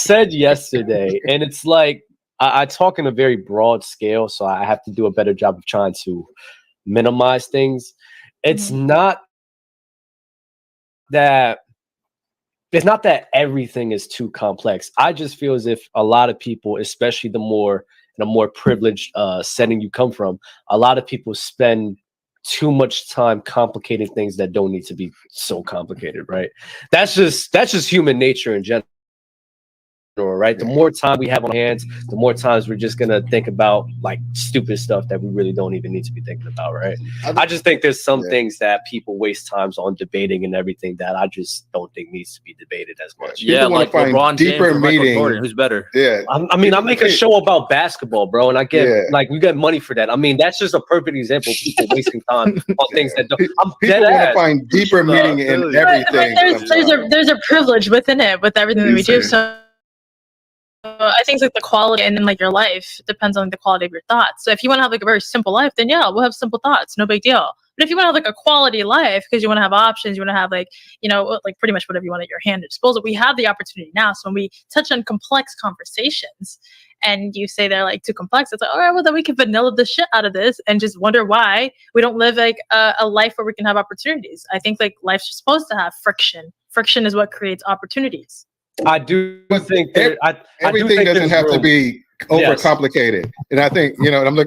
said yesterday, and it's like I talk in a very broad scale, so I have to do a better job of trying to minimize things. It's not that everything is too complex. I just feel as if a lot of people, especially in a more privileged setting you come from, a lot of people spend too much time complicating things that don't need to be so complicated, right? That's just human nature in general. Right, the more time we have on hands, the more times we're just gonna think about like stupid stuff that we really don't even need to be thinking about, right? I just think there's some things that people waste times on debating and everything that I just don't think needs to be debated as much. People like LeBron James or Michael Jordan, who's better? Yeah, I mean, I make a show about basketball, bro, and I get like we get money for that. I mean, that's just a perfect example of people wasting time on things that don't. People want to find deeper meaning in everything. But there's a privilege within it with everything that we do. So I think like the quality and then like your life depends on the quality of your thoughts. So if you want to have like a very simple life, then yeah, we'll have simple thoughts, no big deal. But if you want to have like a quality life because you want to have options, you want to have like, you know, like pretty much whatever you want at your hand at disposal, we have the opportunity now. So when we touch on complex conversations and you say they're like too complex, it's like, all right, well then we can vanilla the shit out of this and just wonder why we don't live like a life where we can have opportunities. I think like life's just supposed to have friction. Friction is what creates opportunities. I do think that everything doesn't have to be overcomplicated. And I think, you know, I'm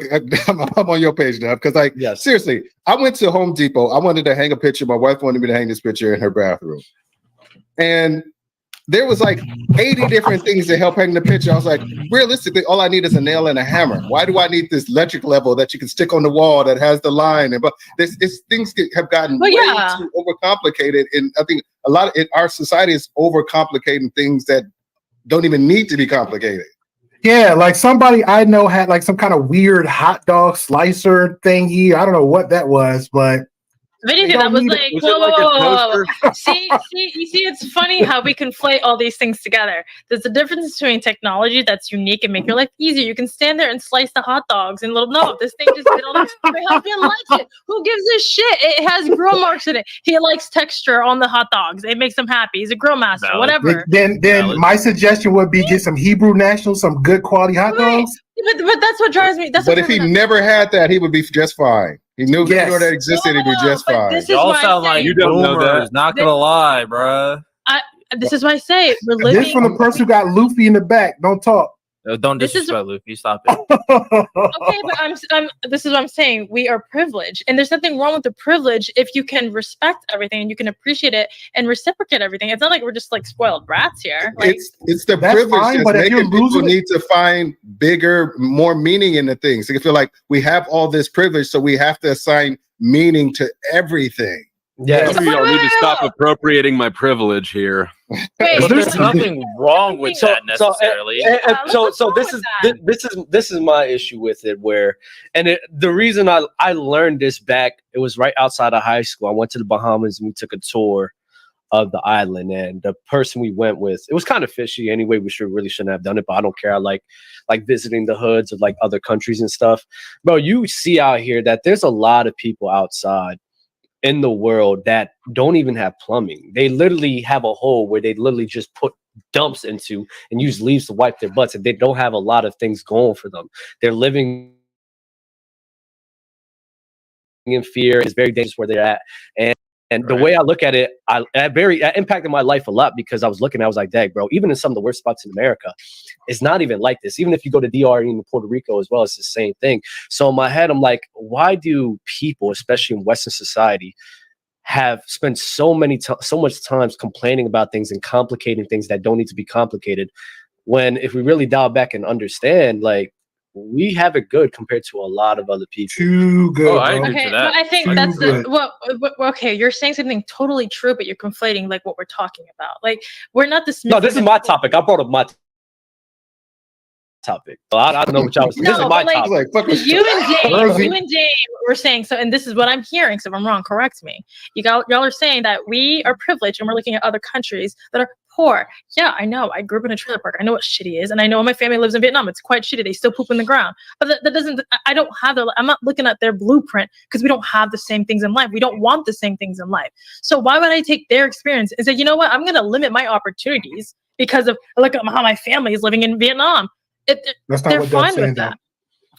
on your page now because like, seriously, I went to Home Depot. I wanted to hang a picture. My wife wanted me to hang this picture in her bathroom. And there was like 80 different things to help hang the picture. I was like, realistically, all I need is a nail and a hammer. Why do I need this electric level that you can stick on the wall that has the line? And but things have gotten way too overcomplicated. And I think a lot of our society is overcomplicating things that don't even need to be complicated. Yeah, like somebody I know had like some kind of weird hot dog slicer thingy. I don't know what that was, but Video that was like, whoa. See, you see, it's funny how we conflate all these things together. There's a difference between technology that's unique and make your life easier. You can stand there and slice the hot dogs and this thing just did all this. My husband likes it. Who gives a shit? It has grill marks in it. He likes texture on the hot dogs. It makes him happy. He's a grill master. Whatever. Then my suggestion would be get some Hebrew National, some good quality hot dogs. But that's what drives me. But if he never had that, he would be just fine. He knew that existed, he'd be just fine. Y'all sound like you don't know that. Not gonna lie, bro. This is why I say we're living. This from the person who got Luffy in the back. Don't talk. Don't disrespect Luffy. Stop it. Okay, but this is what I'm saying. We are privileged, and there's nothing wrong with the privilege if you can respect everything and you can appreciate it and reciprocate everything. It's not like we're just like spoiled brats here. Like, it's the privilege that's making people need to find bigger, more meaning in the things. They feel like we have all this privilege, so we have to assign meaning to everything. Yeah, you don't need to stop appropriating my privilege here. But there's nothing wrong with that necessarily. This is my issue with it. The reason I learned this back, it was right outside of high school. I went to the Bahamas and we took a tour of the island, and the person we went with, it was kind of fishy anyway. We really shouldn't have done it, but I don't care. I like visiting the hoods of like other countries and stuff. Bro, you see out here that there's a lot of people outside in the world that don't even have plumbing. They literally have a hole where they literally just put dumps into and use leaves to wipe their butts, and they don't have a lot of things going for them. They're living in fear. It's very dangerous where they're at. And the way I look at it, it impacted my life a lot because I was looking, I was like, dang, bro, even in some of the worst spots in America, it's not even like this. Even if you go to DR and even Puerto Rico as well, it's the same thing. So in my head, I'm like, why do people, especially in Western society, have spent so much time complaining about things and complicating things that don't need to be complicated, when if we really dial back and understand, like, we have it good compared to a lot of other people. Too good. I agree to that. But I think that's okay. You're saying something totally true, but you're conflating like what we're talking about. Like, we're not this. No, this is my topic. I brought up my topic. So I don't know what y'all was saying. This is my topic. You and Dave were saying so, and this is what I'm hearing. So if I'm wrong, correct me. Y'all are saying that we are privileged and we're looking at other countries that are poor. Yeah, I know. I grew up in a trailer park. I know what shitty is, and I know my family lives in Vietnam. It's quite shitty. They still poop in the ground. But that doesn't. I don't have their. I'm not looking at their blueprint because we don't have the same things in life. We don't want the same things in life. So why would I take their experience and say, you know what? I'm going to limit my opportunities because of look at how my family is living in Vietnam. They're fine with that.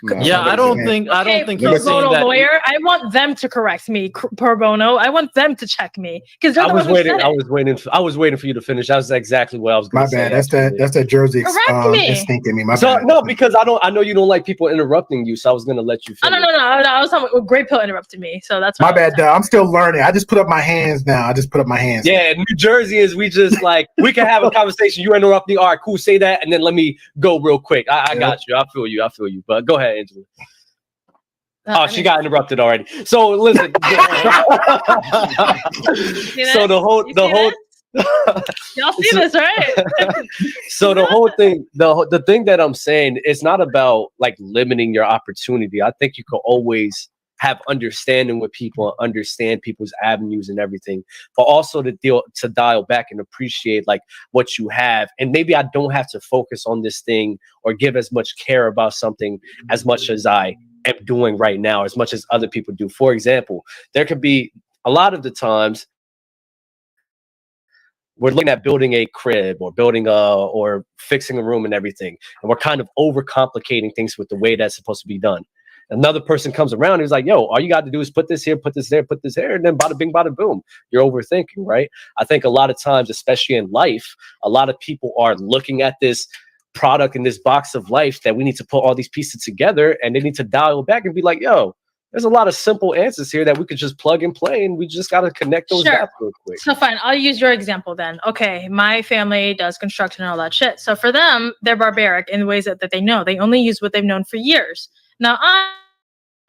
No, yeah, I don't think pro bono lawyer. I want them to correct me pro bono. I want them to check me because I was waiting for you to finish. That's exactly what I was going to say. My bad. That's that Jersey instinct in me. My bad. No, because I know you don't like people interrupting you, so I was going to let you finish. No. I was talking about Great Pill interrupted me, so that's my bad. I'm still learning. I just put up my hands now. Yeah, in New Jersey is we just like we can have a conversation. You interrupt me. All right, cool. Say that, and then let me go real quick. I got you. I feel you. But go ahead, Angela. She got interrupted already. So listen. So the whole y'all see this, right? So the whole thing, the thing that I'm saying, it's not about like limiting your opportunity. I think you can always have understanding with people and understand people's avenues and everything, but also to dial back and appreciate like what you have. And maybe I don't have to focus on this thing or give as much care about something as much as I am doing right now, as much as other people do. For example, there could be a lot of the times we're looking at building a crib or or fixing a room and everything, and we're kind of overcomplicating things with the way that's supposed to be done. Another person comes around and he's like, yo, all you got to do is put this here, put this there, put this there, and then bada bing, bada boom. You're overthinking, right? I think a lot of times, especially in life, a lot of people are looking at this product in this box of life that we need to put all these pieces together, and they need to dial back and be like, yo, there's a lot of simple answers here that we could just plug and play, and we just got to connect those dots real quick. So fine, I'll use your example then. Okay, my family does construction and all that shit. So for them, they're barbaric in ways that they know. They only use what they've known for years. Now,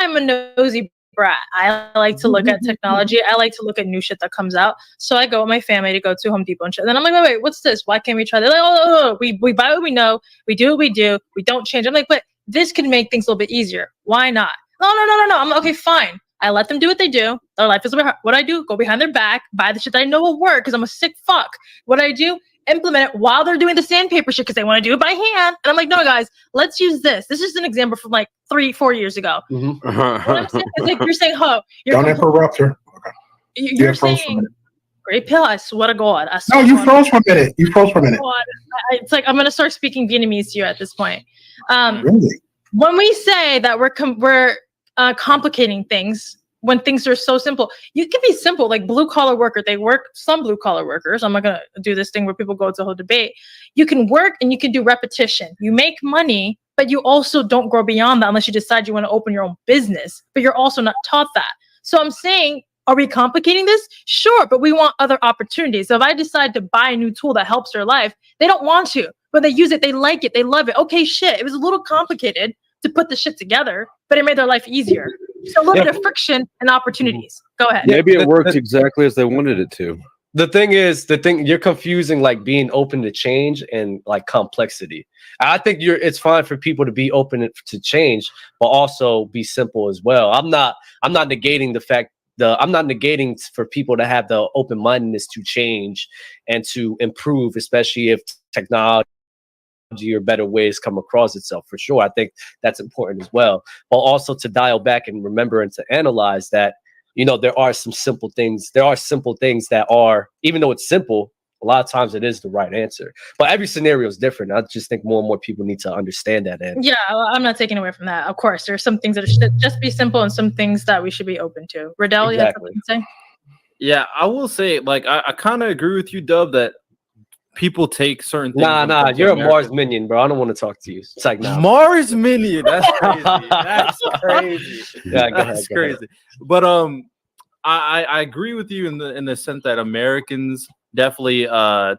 I'm a nosy brat. I like to look at technology. I like to look at new shit that comes out. So I go with my family to go to Home Depot and shit. And then I'm like, wait, what's this? Why can't we try that? They're like, we buy what we know. We do what we do. We don't change. I'm like, but this can make things a little bit easier. Why not? No. I'm like, okay, fine. I let them do what they do. Their life is a bit hard. What I do, go behind their back, buy the shit that I know will work because I'm a sick fuck. What I do, implement it while they're doing the sandpaper shit because they want to do it by hand. And I'm like, no, guys, let's use this. This is an example from like 3-4 years ago. What I'm saying is like, you're saying, don't interrupt her. You're saying, Great Pill, I swear to God. No, you froze for a minute. It's like, I'm going to start speaking Vietnamese to you at this point. Really? When we say that we're complicating things, when things are so simple, you can be simple, like blue collar worker. Some blue collar workers. I'm not going to do this thing where people go to a whole debate. You can work and you can do repetition. You make money, but you also don't grow beyond that unless you decide you want to open your own business, but you're also not taught that. So I'm saying, are we complicating this? Sure, but we want other opportunities. So if I decide to buy a new tool that helps their life, they don't want to, but they use it. They like it. They love it. Okay, shit. It was a little complicated to put the shit together, but it made their life easier. So a little bit of friction and opportunities. Go ahead. Maybe it worked exactly as they wanted it to. The thing you're confusing like being open to change and like complexity. I think it's fine for people to be open to change, but also be simple as well. I'm not negating the fact I'm not negating for people to have the open-mindedness to change and to improve, especially if technology or better ways come across itself, for sure. I think that's important as well. But also to dial back and remember and to analyze that, there are some simple things. There are simple things that are, even though it's simple, a lot of times it is the right answer. But every scenario is different. I just think more and more people need to understand that. Yeah, I'm not taking away from that. Of course, there are some things that should just be simple and some things that we should be open to. Riddell, you have something to say? Yeah, I will say, like, I kind of agree with you, Dub, that people take certain things. Nah, you're a Mars minion, bro. I don't want to talk to you. It's like, nah. Mars minion. That's crazy. That's crazy. Yeah, go ahead, that's crazy. But I agree with you in the sense that Americans definitely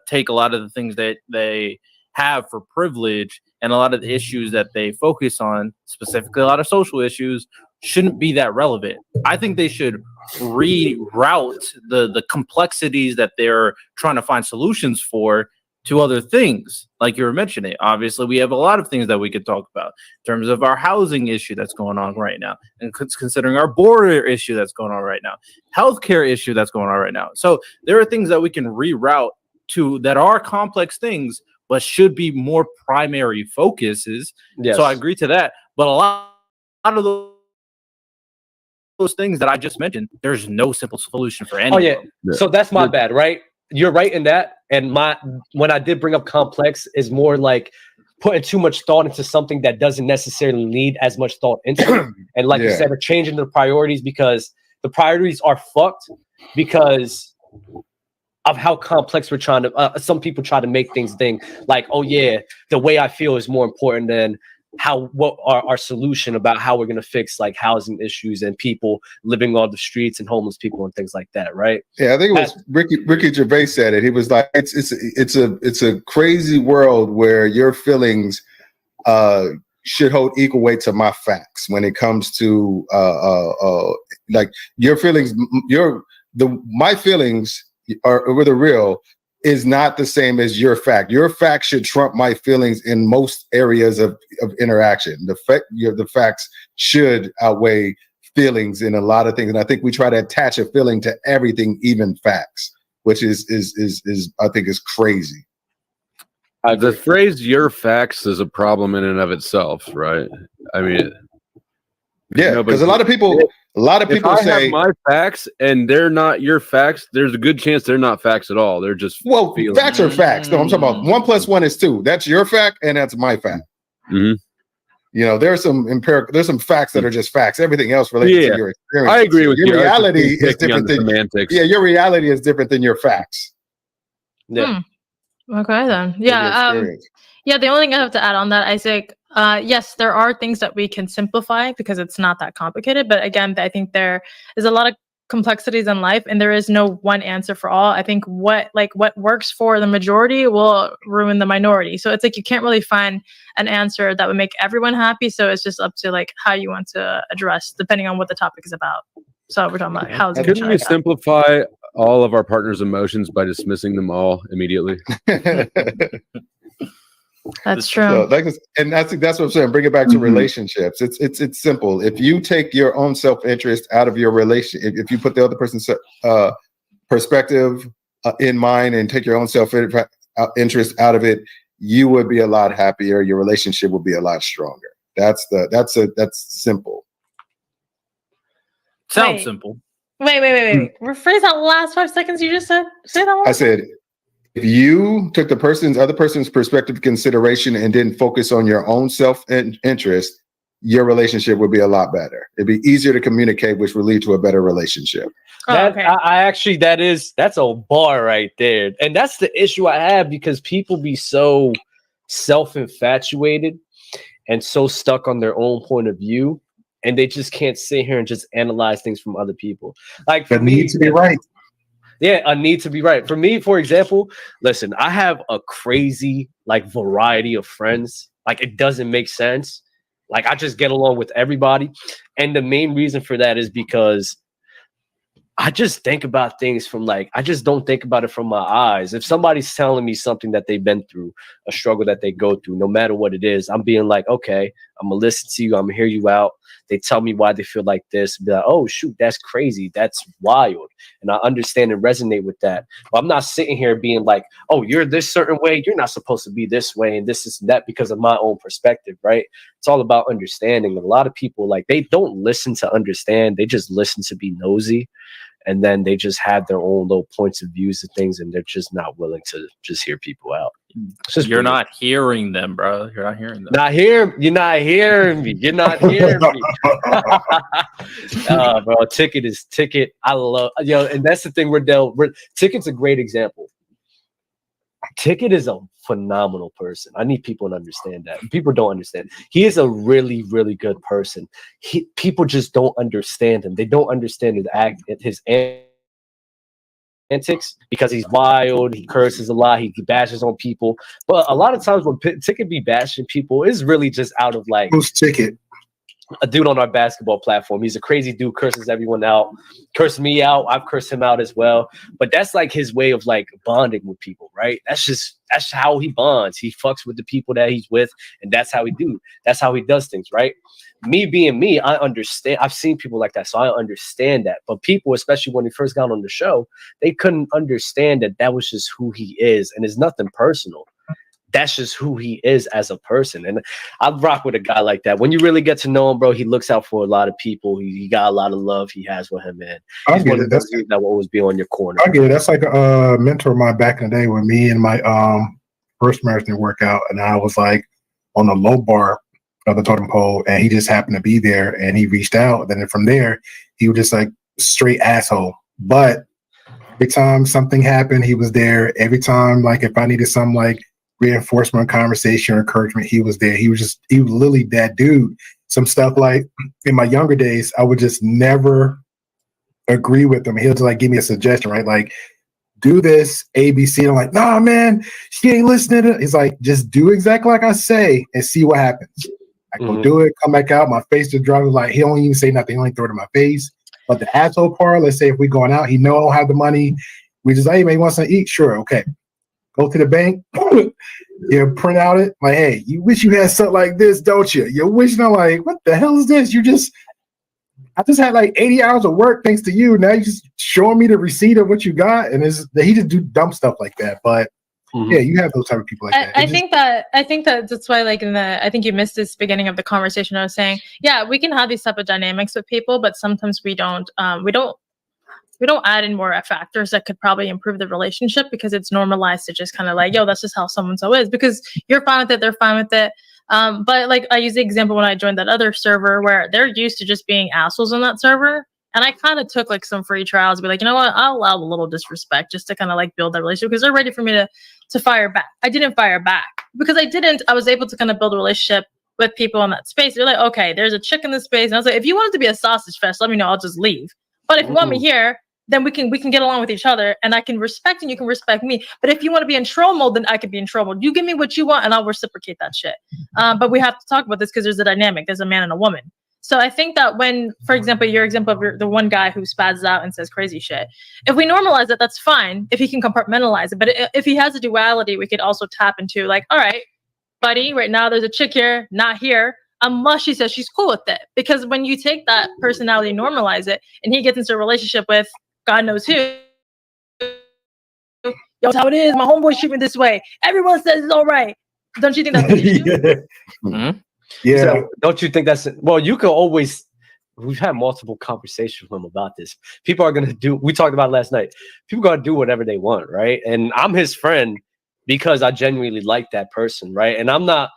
take a lot of the things that they have for privilege and a lot of the issues that they focus on, specifically a lot of social issues, shouldn't be that relevant. I think they should reroute the complexities that they're trying to find solutions for to other things, like you were mentioning. Obviously, we have a lot of things that we could talk about in terms of our housing issue that's going on right now, and considering our border issue that's going on right now, healthcare issue that's going on right now. So there are things that we can reroute to that are complex things, but should be more primary focuses. Yes. So I agree to that. But a lot of those things that I just mentioned, there's no simple solution for any of them. So that's my bad, right? you're right in that. And when I did bring up complex is more like putting too much thought into something that doesn't necessarily need as much thought into it. And like you said, we're changing the priorities because the priorities are fucked because of how complex we're trying to, some people try to make things think like, oh yeah, the way I feel is more important than what our solution about how we're going to fix like housing issues and people living on the streets and homeless people and things like that. Right. Yeah. I think it was Ricky Gervais said it. He was like, it's a crazy world where your feelings, should hold equal weight to my facts when it comes to, like your feelings, my feelings are the real is not the same as your fact. Your fact should trump my feelings in most areas of interaction. The facts should outweigh feelings in a lot of things. And I think we try to attach a feeling to everything, even facts, which is I think is crazy. The phrase "your facts" is a problem in and of itself, right? I mean, yeah, because a lot of people if say I have my facts and they're not your facts, there's a good chance they're not facts at all. They're just feelings. Facts are facts. No, I'm talking about 1 + 1 is 2. That's your fact, and that's my fact. Mm-hmm. You know, there's some facts that are just facts. Everything else related to your experience. I agree with you. Your reality is different than semantics. Yeah, your reality is different than your facts. Yeah. Okay then. Yeah. Yeah. The only thing I have to add on that, Isaac, yes, there are things that we can simplify because it's not that complicated. But again, I think there is a lot of complexities in life and there is no one answer for all. I think what works for the majority will ruin the minority. So it's like you can't really find an answer that would make everyone happy. So it's just up to like how you want to address depending on what the topic is about. So we're talking about housing. Couldn't we simplify all of our partners' emotions by dismissing them all immediately? That's true. So, and I think that's what I'm saying. Bring it back to relationships. It's simple. If you take your own self-interest out of your relation, if you put the other person's perspective in mind and take your own self-interest out of it, you would be a lot happier. Your relationship would be a lot stronger. That's simple. Sounds simple. Wait. Rephrase that last 5 seconds you just said. Say that one. I said, if you took the other person's perspective consideration and didn't focus on your own self-interest, your relationship would be a lot better. It'd be easier to communicate, which would lead to a better relationship. That's a bar right there. And that's the issue I have because people be so self-infatuated and so stuck on their own point of view. And they just can't sit here and just analyze things from other people. Like for me, need to be right. Yeah, a need to be right. For me, for example, listen, I have a crazy like variety of friends. Like it doesn't make sense. Like I just get along with everybody. And the main reason for that is because I just think about things from like, I just don't think about it from my eyes. If somebody's telling me something that they've been through, a struggle that they go through, no matter what it is, I'm being like, okay, I'm gonna listen to you. I'm gonna hear you out. They tell me why they feel like this. Be like, oh shoot, that's crazy. That's wild. And I understand and resonate with that. But I'm not sitting here being like, oh, you're this certain way. You're not supposed to be this way. And this is that because of my own perspective, right? It's all about understanding. A lot of people, like, they don't listen to understand. They just listen to be nosy. And then they just have their own little points of views of things, and they're just not willing to just hear people out. You're not hearing them, bro. You're not hearing them. You're not hearing me. You're not hearing me. Bro, Ticket. I love, and that's the thing. Ticket's a great example. Ticket is a phenomenal person. I need people to understand that. People don't understand. He is a really, really good person. People just don't understand him. They don't understand his antics because he's wild. He curses a lot. He bashes on people. But a lot of times when Ticket be bashing people, it's really just out of like, who's Ticket? A dude on our basketball platform. He's a crazy dude, curses everyone out, cursed me out. I've cursed him out as well. But that's like his way of like bonding with people, right? That's how he bonds. He fucks with the people that he's with, and that's how he does things, right? Me being me, I understand. I've seen people like that, so I understand that. But people, especially when he first got on the show, they couldn't understand that was just who he is, and it's nothing personal. that's just who he is as a person. And I rock with a guy like that. When you really get to know him, bro, he looks out for a lot of people. He got a lot of love he has with him, man. He's one of those dudes that will always be on your corner. I get it. That's like a mentor of mine back in the day when me and my first marriage didn't work out, and I was like on the low bar of the totem pole, and he just happened to be there, and he reached out. Then from there, he was just like straight asshole. But every time something happened, he was there. Every time, like if I needed some like reinforcement, conversation, or encouragement, he was there. He was literally that dude. Some stuff like in my younger days, I would just never agree with him. He'll just like give me a suggestion, right? Like, do this, ABC. And I'm like, nah, man, she ain't listening to it. He's like, just do exactly like I say and see what happens. I go do it, come back out, my face just drops. Like, he don't even say nothing, he only throw it in my face. But the asshole part, let's say if we're going out, he know I don't have the money. We just, hey, man, you want something to eat? Sure, okay. Go to the bank, print out it. Like, hey, you wish you had something like this, don't you? You're wishing. I'm like, what the hell is this? I just had like 80 hours of work thanks to you. Now you just showing me the receipt of what you got. And he just do dumb stuff like that. But yeah, you have those type of people like that. I think that that's why, like, I think you missed this beginning of the conversation. I was saying, yeah, we can have these type of dynamics with people, but sometimes we don't add in more factors that could probably improve the relationship, because it's normalized to just kind of like, yo, that's just how so is, because you're fine with it, they're fine with it. But like I use the example when I joined that other server where they're used to just being assholes on that server. And I kind of took like some free trials, be like, you know what, I'll allow a little disrespect just to kind of like build that relationship, because they're ready for me to fire back. I didn't fire back because I was able to kind of build a relationship with people in that space. They're like, okay, there's a chick in this space. And I was like, if you want it to be a sausage fest, let me know, I'll just leave. But if you want me here, then we can get along with each other, and I can respect and you can respect me. But if you want to be in troll mode, then I could be in troll mode. You give me what you want and I'll reciprocate that shit. But we have to talk about this because there's a dynamic. There's a man and a woman. So I think that when, for example, your example of the one guy who spazzes out and says crazy shit, if we normalize it, that's fine if he can compartmentalize it. But if he has a duality, we could also tap into like, all right, buddy, right now there's a chick here, not here, unless she says she's cool with it. Because when you take that personality, normalize it, and he gets into a relationship with God knows who, yo, that's how it is. My homeboy treat me this way. Everyone says it's all right. Don't you think that's an issue? Yeah. So don't you think that's well? You can always. We've had multiple conversations with him about this. People are gonna do. We talked about it last night. People are gonna do whatever they want, right? And I'm his friend because I genuinely like that person, right? And I'm not.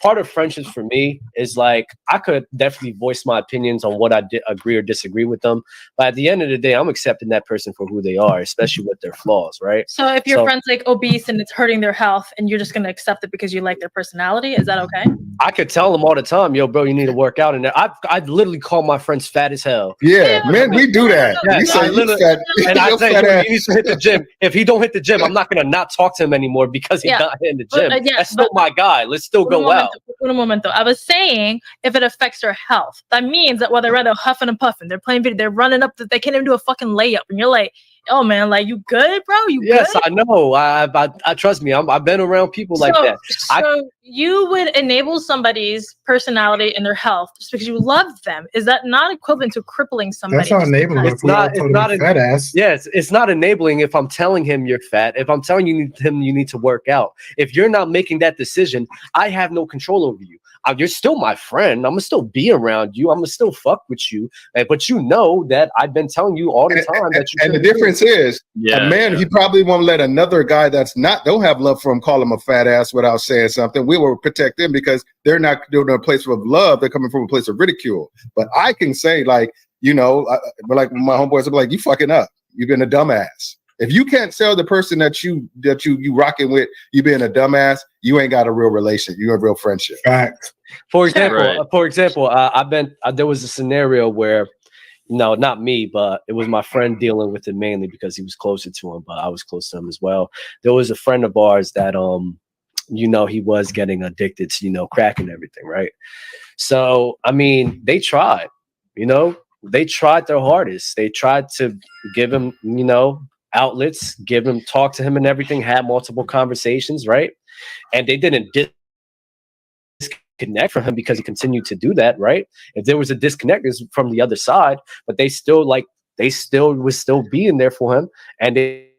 Part of friendships for me is like I could definitely voice my opinions on what I agree or disagree with them, but at the end of the day, I'm accepting that person for who they are, especially with their flaws, right? So if your friend's like obese and it's hurting their health, and you're just gonna accept it because you like their personality, is that okay? I could tell them all the time, yo, bro, you need to work out. And I literally call my friends fat as hell. Yeah, man, we do that. Yeah, you say you fat, and I say he needs to hit the gym. If he don't hit the gym, I'm not gonna not talk to him anymore because he's not hitting the gym. That's still my guy. Let's still go out. Un momento. I was saying if it affects their health, that means that while they're rather huffing and puffing, they're playing video, they're running up, they can't even do a fucking layup, and you're like, oh man, like you good, bro? You yes, good? I know. I trust me. I've been around people like that. So you would enable somebody's personality and their health just because you love them. Is that not equivalent to crippling somebody? That's not enabling. It's not fat ass. Yes, it's not enabling if I'm telling him you're fat. If I'm telling you need to work out. If you're not making that decision, I have no control over you. You're still my friend. I'm gonna still be around you. I'm gonna still fuck with you. But you know that I've been telling you all the time that you. And the difference is, a man, he probably won't let another guy that's don't have love for him call him a fat ass without saying something. We will protect them because they're not doing a place of love. They're coming from a place of ridicule. But I can say, like, you know, like my homeboys are like, you fucking up. You've been a dumbass. If you can't tell the person that you rocking with you being a dumbass, you ain't got a real relationship. You have a real friendship. Fact. For example, there was a scenario where, no, not me, but it was my friend dealing with it mainly because he was closer to him, but I was close to him as well. There was a friend of ours that, you know, he was getting addicted to, you know, crack and everything, right? So, I mean, they tried, you know, they tried their hardest. They tried to give him, you know, outlets, talk to him and everything, had multiple conversations, right? And they didn't disconnect from him because he continued to do that, right? If there was a disconnect, it's from the other side, but they still was still being there for him, and they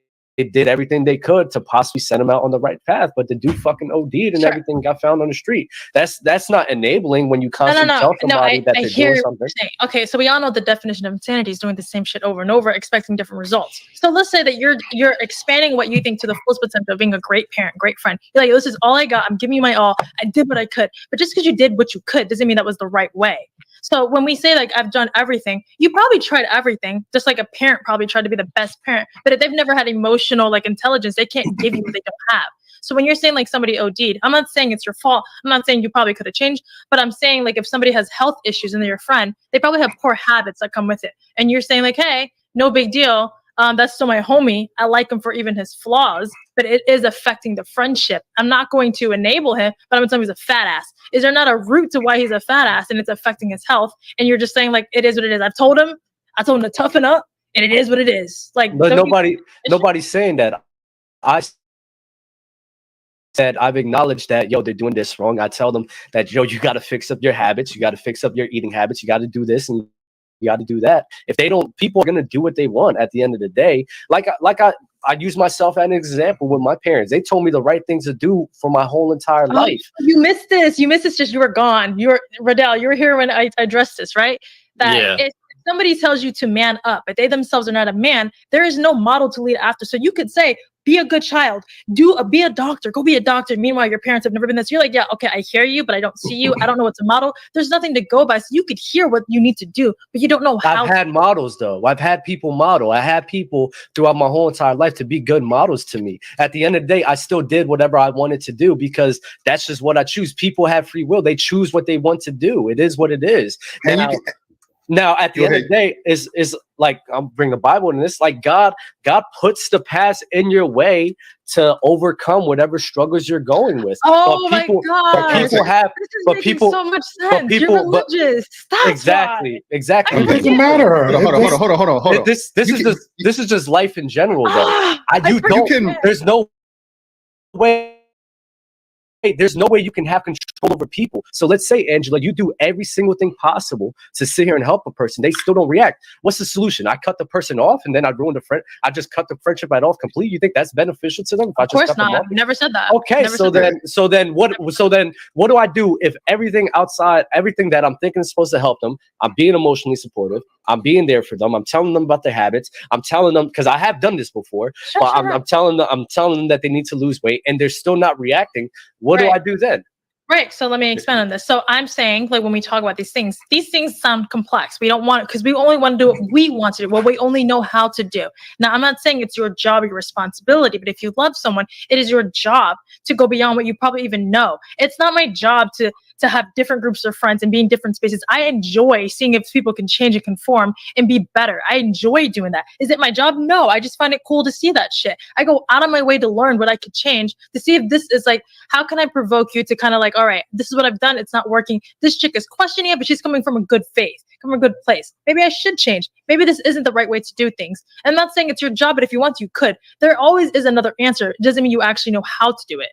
did everything they could to possibly send him out on the right path, but the dude fucking OD'd and everything got found on the street. That's not enabling when you constantly tell somebody that they're doing something. Okay, so we all know the definition of insanity is doing the same shit over and over, expecting different results. So let's say that you're expanding what you think to the fullest potential of being a great parent, great friend. You're like, this is all I got. I'm giving you my all. I did what I could. But just because you did what you could doesn't mean that was the right way. So when we say like I've done everything, you probably tried everything, just like a parent probably tried to be the best parent. But if they've never had emotional like intelligence, they can't give you what they don't have. So when you're saying like somebody OD'd, I'm not saying it's your fault. I'm not saying you probably could have changed, but I'm saying like if somebody has health issues and they're your friend, they probably have poor habits that come with it. And you're saying like, hey, no big deal. That's still my homie. I like him for even his flaws, but it is affecting the friendship. I'm not going to enable him, but I'm going to tell him he's a fat ass. Is there not a root to why he's a fat ass and it's affecting his health? And you're just saying like, it is what it is. I told him to toughen up and it is what it is. Like, but nobody's saying that. I said, I've acknowledged that, yo, they're doing this wrong. I tell them that, yo, you got to fix up your habits. You got to fix up your eating habits. You got to do this and you got to do that. If they don't, people are going to do what they want at the end of the day. I use myself as an example with my parents. They told me the right things to do for my whole entire life. You missed this. Just you were gone. Radell, you were here when I addressed this, right? That if somebody tells you to man up, but they themselves are not a man, there is no model to lead after. So you could say, be a good child, be a doctor, go be a doctor. Meanwhile, your parents have never been this. You're like, yeah, okay, I hear you, but I don't see you. I don't know what's a model. There's nothing to go by. So you could hear what you need to do, but you don't know how. I've had models though. I've had people model. I had people throughout my whole entire life to be good models to me. At the end of the day, I still did whatever I wanted to do because that's just what I choose. People have free will. They choose what they want to do. It is what it is. Now, at the end of the day, is like I'm bringing the Bible in this. Like God puts the paths in your way to overcome whatever struggles you're going with. Oh my God! But people so much sense. You're religious. Exactly. It doesn't matter. Hold on. This is just life in general, though. There's no way. There's no way you can have control over people. So let's say, Angela, you do every single thing possible to sit here and help a person. They still don't react. What's the solution? I cut the person off and then I ruin the friend. I just cut the friendship right off completely. You think that's beneficial to them? Of course not. I've never said that. Okay, so then what do I do if everything that I'm thinking is supposed to help them, I'm being emotionally supportive, I'm being there for them, I'm telling them about their habits, I'm telling them because I have done this before, I'm telling them that they need to lose weight and they're still not reacting. What do I do then? Right. So let me expand on this. So I'm saying, like, when we talk about these things sound complex. We don't want it because we only want to do what we want to do, what we only know how to do. Now, I'm not saying it's your job or your responsibility, but if you love someone, it is your job to go beyond what you probably even know. It's not my job to have different groups of friends and be in different spaces. I enjoy seeing if people can change and conform and be better. I enjoy doing that. Is it my job? No, I just find it cool to see that shit. I go out of my way to learn what I could change, to see if this is like, how can I provoke you to kind of like, all right, this is what I've done. It's not working. This chick is questioning it, but she's coming from a good faith, from a good place. Maybe I should change. Maybe this isn't the right way to do things. I'm not saying it's your job, but if you want to, you could. There always is another answer. It doesn't mean you actually know how to do it.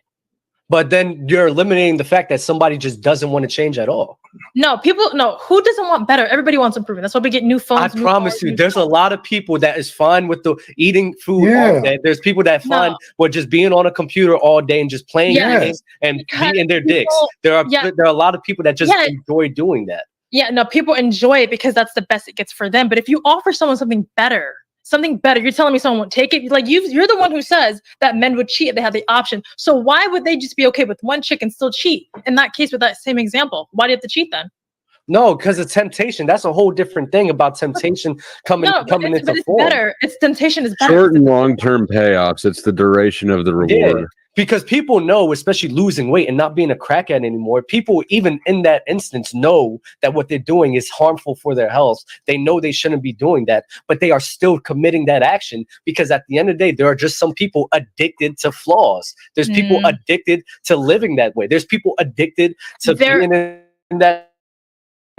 But then you're eliminating the fact that somebody just doesn't want to change at all. No, who doesn't want better? Everybody wants improvement. That's why we get new phones. I promise you, there's a lot of people that is fine with the eating food all day. There's people that fine with just being on a computer all day and just playing games and beating their dicks. There are a lot of people that just enjoy doing that. Yeah, no, people enjoy it because that's the best it gets for them. But if you offer someone something better, you're telling me someone won't take it? Like you're the one who says that men would cheat if they had the option. So why would they just be okay with one chick and still cheat? In that case, with that same example, why do you have to cheat then? No, because of temptation. That's a whole different thing about temptation coming into form. Better. It's temptation is better. Short and long-term payoffs. It's the duration of the reward. Yeah. Because people know, especially losing weight and not being a crackhead anymore, people even in that instance know that what they're doing is harmful for their health. They know they shouldn't be doing that, but they are still committing that action because at the end of the day, there are just some people addicted to flaws. There's people addicted to living that way. There's people addicted to being in that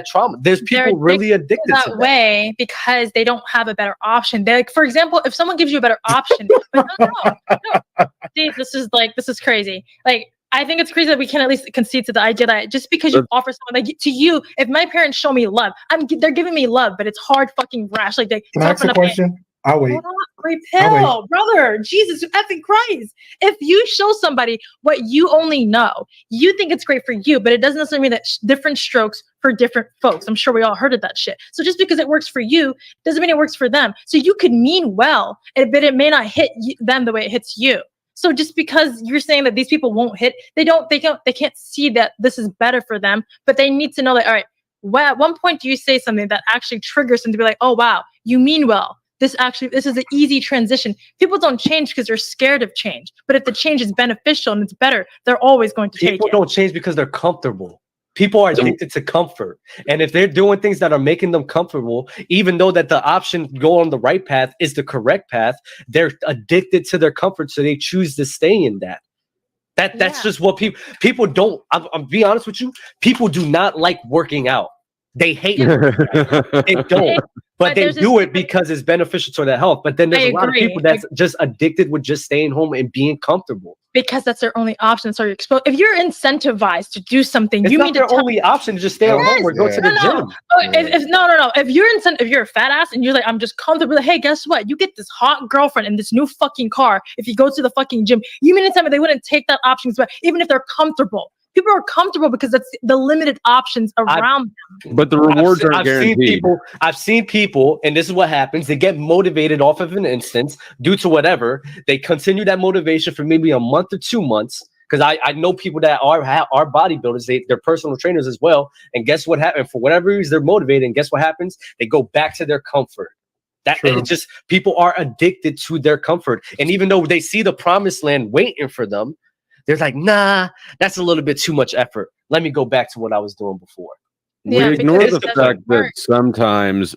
trauma. There's people really addicted to that way because they don't have a better option. They like, for example, if someone gives you a better option, no. See, this is crazy. Like, I think it's crazy that we can at least concede to the idea that just because you offer someone, like to you, if my parents show me love, they're giving me love, but it's hard fucking rash. Like, can I ask a question? I'll wait. Great pill, brother. Jesus effing Christ. If you show somebody what you only know, you think it's great for you, but it doesn't necessarily mean that different strokes for different folks. I'm sure we all heard of that shit. So just because it works for you doesn't mean it works for them. So you could mean well, but it may not hit them the way it hits you. So just because you're saying that these people won't hit, they can't see that this is better for them, but they need to know that, all right, well, at one point do you say something that actually triggers them to be like, oh, wow, you mean well. This is an easy transition. People don't change because they're scared of change. But if the change is beneficial and it's better, they're always going to take it. People don't change because they're comfortable. People are addicted to comfort. And if they're doing things that are making them comfortable, even though that the option to go on the right path is the correct path, they're addicted to their comfort. So they choose to stay in that. That's just what people don't. I'm be honest with you. People do not like working out. They hate it. They don't. But they do it because it's beneficial to their health. But then there's a lot of people that's just addicted with just staying home and being comfortable. Because that's their only option. So you're exposed. If you're incentivized to do something, it's you not their only option to just stay at home or go to the gym. No. If you're a fat ass and you're like, I'm just comfortable. Like, hey, guess what? You get this hot girlfriend in this new fucking car. If you go to the fucking gym, you mean to tell me they wouldn't take that option, even if they're comfortable? People are comfortable because that's the limited options around them. But the rewards aren't guaranteed. I've seen people, and this is what happens. They get motivated off of an instance due to whatever. They continue that motivation for maybe a month or 2 months. Because I know people that are bodybuilders, they're personal trainers as well. And guess what happened? For whatever reason, they're motivated. And guess what happens? They go back to their comfort. It's just people are addicted to their comfort. And even though they see the promised land waiting for them, they're like, nah, that's a little bit too much effort. Let me go back to what I was doing before. We ignore the fact that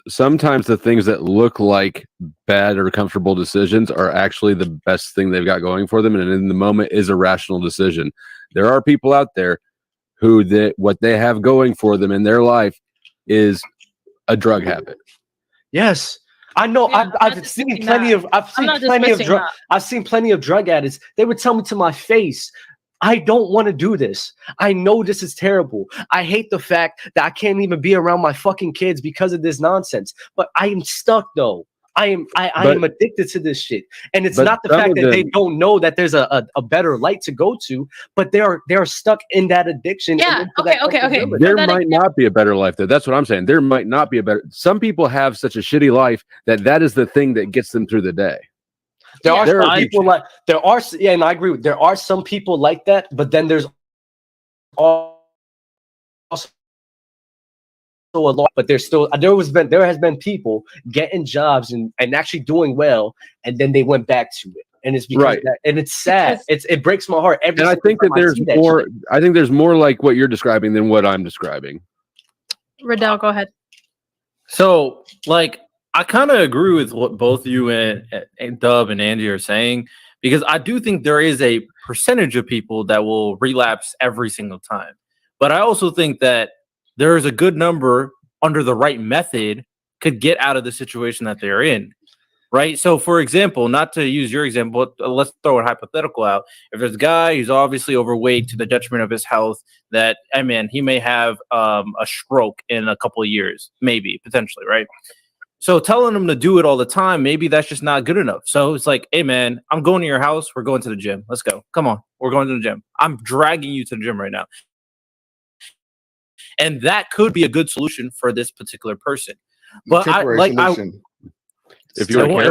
sometimes the things that look like bad or comfortable decisions are actually the best thing they've got going for them, and in the moment is a rational decision. There are people out there who what they have going for them in their life is a drug habit. Yes. I know. Yeah, I've seen plenty of drug addicts. They would tell me to my face, I don't want to do this. I know this is terrible. I hate the fact that I can't even be around my fucking kids because of this nonsense. But I am stuck though. I am addicted to this shit. And it's not the fact that they don't know that there's a better light to go to, but they are stuck in that addiction. Yeah. Okay. There might not be a better life there. That's what I'm saying. There might not be a better. Some people have such a shitty life that is the thing that gets them through the day. There are people like and I agree with. There are some people like that, but then there's also a lot. But there has been people getting jobs and actually doing well, and then they went back to it, and it's because and it's sad. It breaks my heart. And I think that there's more. I think there's more like what you're describing than what I'm describing. Riddell, go ahead. So, I kind of agree with what both you and Dub and Angie are saying, because I do think there is a percentage of people that will relapse every single time. But I also think that there is a good number under the right method could get out of the situation that they're in. Right. So, for example, not to use your example, let's throw a hypothetical out. If there's a guy who's obviously overweight to the detriment of his health, he may have a stroke in a couple of years, maybe potentially. Right. So telling them to do it all the time, maybe that's just not good enough. So it's like, hey, man, I'm going to your house. We're going to the gym. Let's go. Come on. We're going to the gym. I'm dragging you to the gym right now. And that could be a good solution for this particular person. But it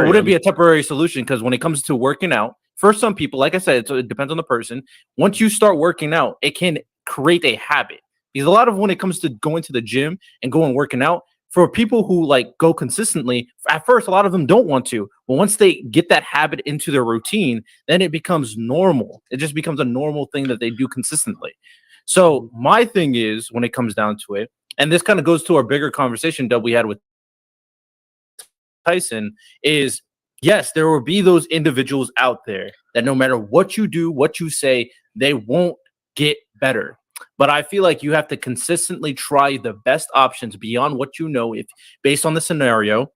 wouldn't be a temporary solution, because when it comes to working out, for some people, like I said, it depends on the person. Once you start working out, it can create a habit. Because a lot of when it comes to going to the gym and going working out, for people who go consistently, at first, a lot of them don't want to. But once they get that habit into their routine, then it becomes normal. It just becomes a normal thing that they do consistently. So my thing is, when it comes down to it, and this kind of goes to our bigger conversation that we had with Tyson, is yes, there will be those individuals out there that no matter what you do, what you say, they won't get better. But I feel like you have to consistently try the best options beyond what you know, if based on the scenario,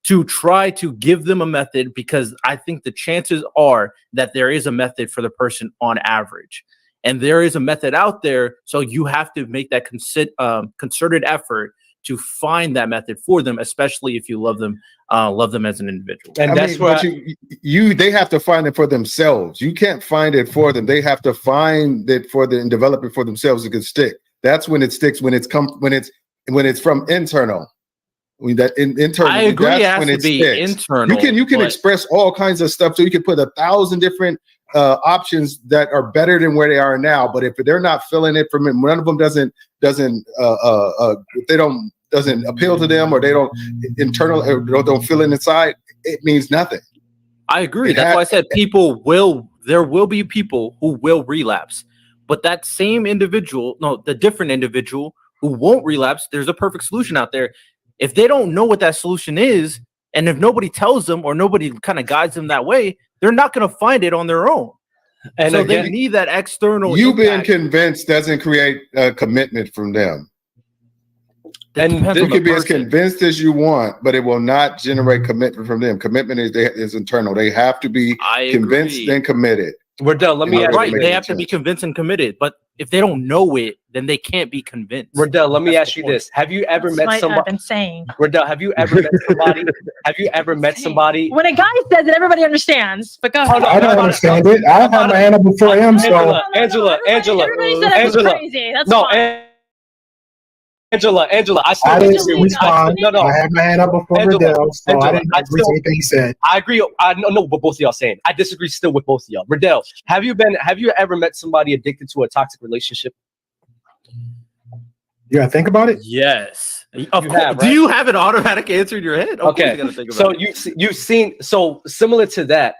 to try to give them a method, because I think the chances are that there is a method for the person on average. And there is a method out there, so you have to make that concerted effort to find that method for them, especially if you love them as an individual. And that's where they have to find it for themselves. You can't find it for them. They have to find it for them and develop it for themselves. It can stick. That's when it sticks. When it's from internal. Internal. I agree. It has to be sticks. internal. You can express all kinds of stuff. So you can put 1,000 different options that are better than where they are now. But if they're not feeling it from it, one of them doesn't appeal to them, or they don't feel it inside, it means nothing. I agree. That's why I said there will be people who will relapse, but that same individual, the different individual who won't relapse, there's a perfect solution out there. If they don't know what that solution is, and if nobody tells them or nobody kind of guides them that way, they're not going to find it on their own. And so they need that external. You being convinced doesn't create a commitment from them. And you can be as convinced as you want, but it will not generate commitment from them. Commitment is internal. They have to be convinced and committed. Wardell, let me ask you. They have to be convinced and committed, but if they don't know it, then they can't be convinced. Wardell, let me ask you this: have you ever met somebody? I've been saying. Wardell, have you ever met somebody? Have you ever met somebody? When a guy says it, everybody understands. But go ahead. I don't understand it. I have my hand up before him. So Angela. Crazy. That's fine. Angela, I didn't respond. No. I had my hand up before Riddell, so I didn't agree with anything he said. I agree. I know what both of y'all saying. I disagree still with both of y'all. Riddell, have you ever met somebody addicted to a toxic relationship? You gotta think about it. Yes. Have, right? Do you have an automatic answer in your head? Okay. So you've seen similar to that.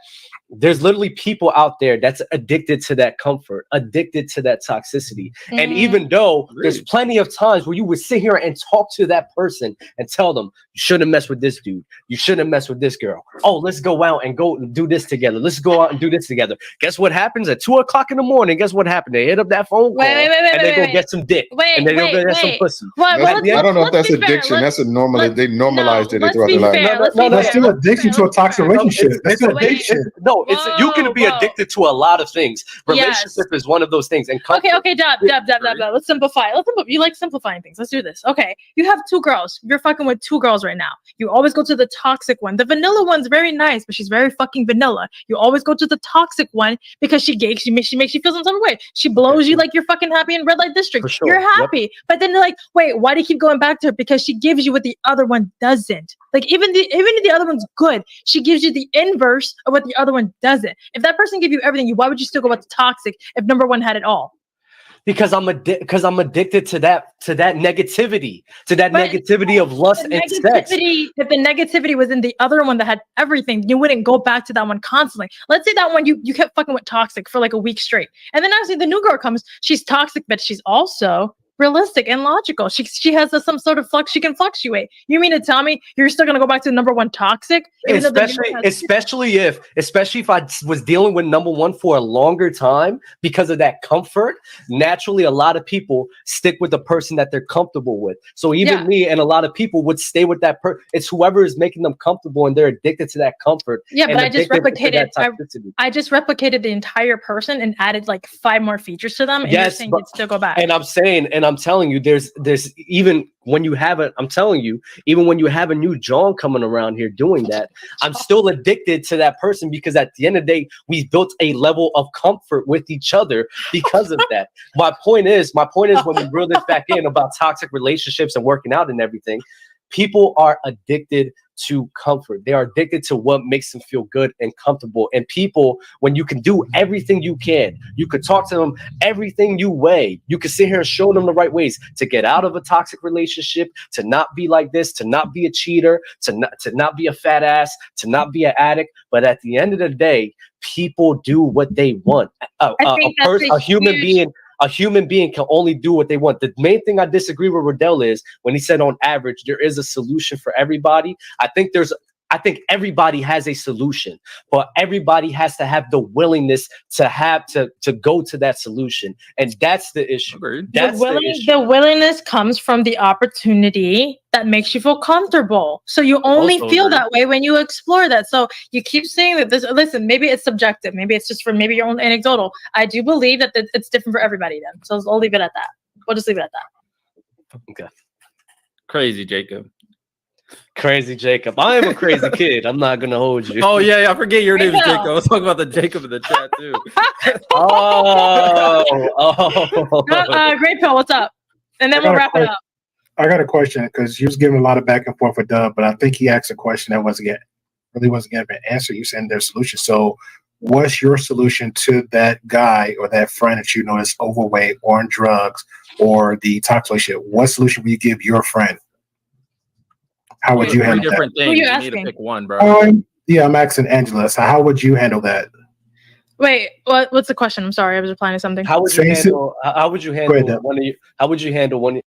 There's literally people out there that's addicted to that comfort, addicted to that toxicity. And even though there's plenty of times where you would sit here and talk to that person and tell them, you shouldn't mess with this dude. You shouldn't mess with this girl. Oh, let's go out and go do this together. Let's go out and do this together. Guess what happens at 2:00 in the morning? Guess what happened? They hit up that phone call and they go get some dick. And they go get some pussy. I don't know if that's addiction. That's a normal. They normalized it throughout their life. No, that's still addiction to a toxic relationship. That's addiction. No, you can be addicted to a lot of things. Relationship is one of those things. And okay, Dab. Let's simplify. You like simplifying things. Let's do this. Okay, you have 2 girls. You're fucking with 2 girls right now. You always go to the toxic one. The vanilla one's very nice, but she's very fucking vanilla. You always go to the toxic one because she makes you feel some type of way. She blows you like you're fucking happy in red light district. Sure. You're happy, but then they're like, wait, why do you keep going back to her? Because she gives you what the other one doesn't. Like even if the other one's good, she gives you the inverse of what the other one doesn't. If that person gave you everything, why would you still go with the toxic if number one had it all? Because I'm addicted to that negativity, negativity of lust and sex. If the negativity was in the other one that had everything, you wouldn't go back to that one constantly. Let's say that one you kept fucking with toxic for like a week straight, and then obviously the new girl comes. She's toxic, but she's also realistic and logical. She has some sort of flux. She can fluctuate. You mean to tell me you're still gonna go back to number one toxic? Especially if I was dealing with number one for a longer time because of that comfort. Naturally, a lot of people stick with the person that they're comfortable with. So even me and a lot of people would stay with that person. It's whoever is making them comfortable and they're addicted to that comfort. Yeah, but I just replicated the entire person and added like 5 more features to them. And you're saying you'd still go back. And I'm telling you, there's even when you have even when you have a new John coming around here doing that, I'm still addicted to that person because at the end of the day, we built a level of comfort with each other because of that. My point is when we reel this back in about toxic relationships and working out and everything, people are addicted to comfort. They are addicted to what makes them feel good and comfortable. And people, when you can do everything you could talk to them everything you weigh. You can sit here and show them the right ways to get out of a toxic relationship, to not be like this, to not be a cheater, to not be a fat ass, to not be an addict. But at the end of the day, people do what they want. A human being can only do what they want. The main thing I disagree with Riddell is when he said on average, there is a solution for everybody. I think everybody has a solution, but everybody has to have the willingness to go to that solution. And that's the issue. The willingness comes from the opportunity that makes you feel comfortable. So you only feel that way when you explore that. So you keep saying that listen, maybe it's subjective. Maybe it's just maybe your own anecdotal. I do believe that it's different for everybody then. So I'll leave it at that. We'll just leave it at that. Okay. Crazy Jacob. Crazy Jacob. I am a crazy kid. I'm not gonna hold you. Oh yeah, I forget your name is Jacob. I was talking about the Jacob in the chat too. Great Pill, what's up? And then we'll wrap it up. I got a question because you was giving a lot of back and forth with Dub, but I think he asked a question that really wasn't getting an answer. You said their solution. So what's your solution to that guy or that friend that you know is overweight or on drugs or the toxic shit? What solution would you give your friend? How would you handle that? Things. You need to pick one, bro. Yeah, I'm asking Angela. So how would you handle that? Wait, what's the question? I'm sorry, I was replying to something. How would you handle one?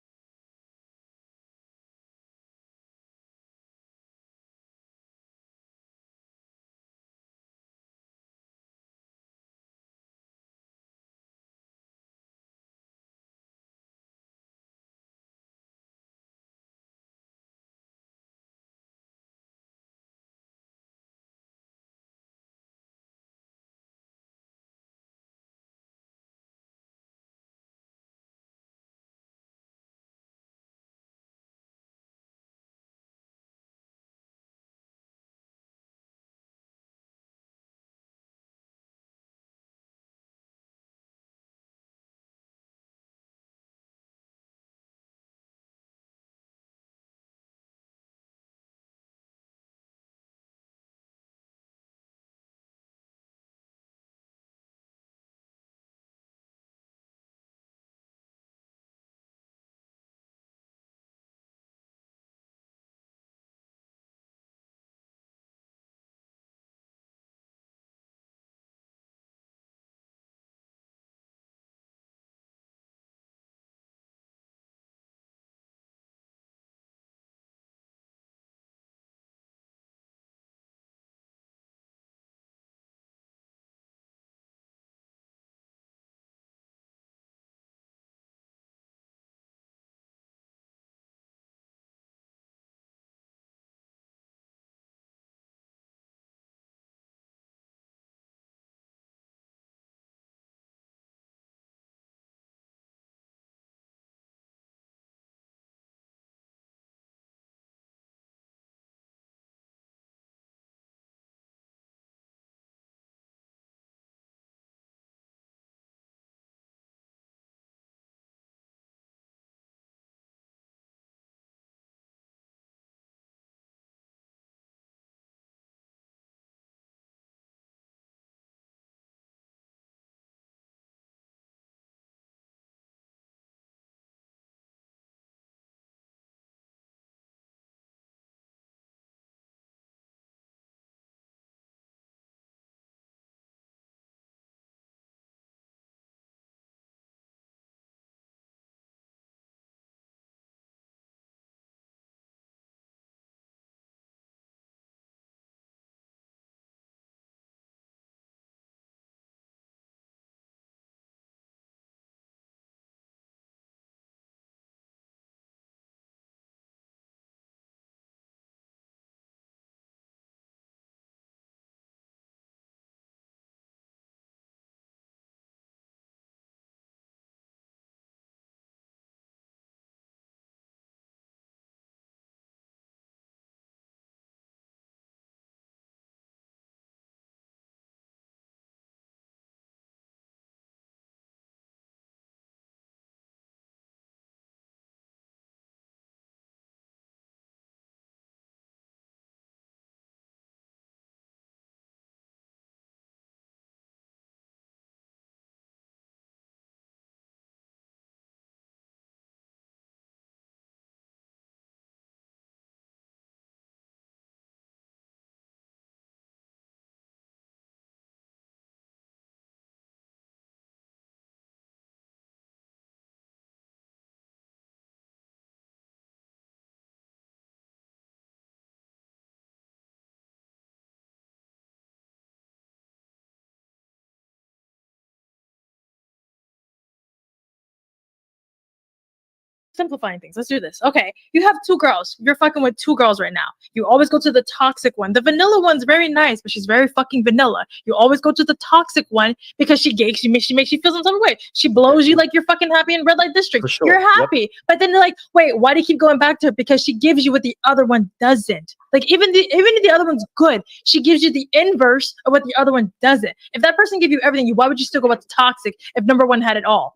simplifying things. Let's do this. Okay, you have 2 girls. You're fucking with 2 girls right now. You always go to the toxic one. The vanilla one's very nice, but she's very fucking vanilla. You always go to the toxic one because she makes you feel some type of way. She blows you like you're fucking happy in red light district. Sure. You're happy, but then they're like, wait, why do you keep going back to her? Because she gives you what the other one doesn't. Like even if the other one's good, she gives you the inverse of what the other one doesn't. If that person gave you everything, why would you still go back to toxic if number one had it all?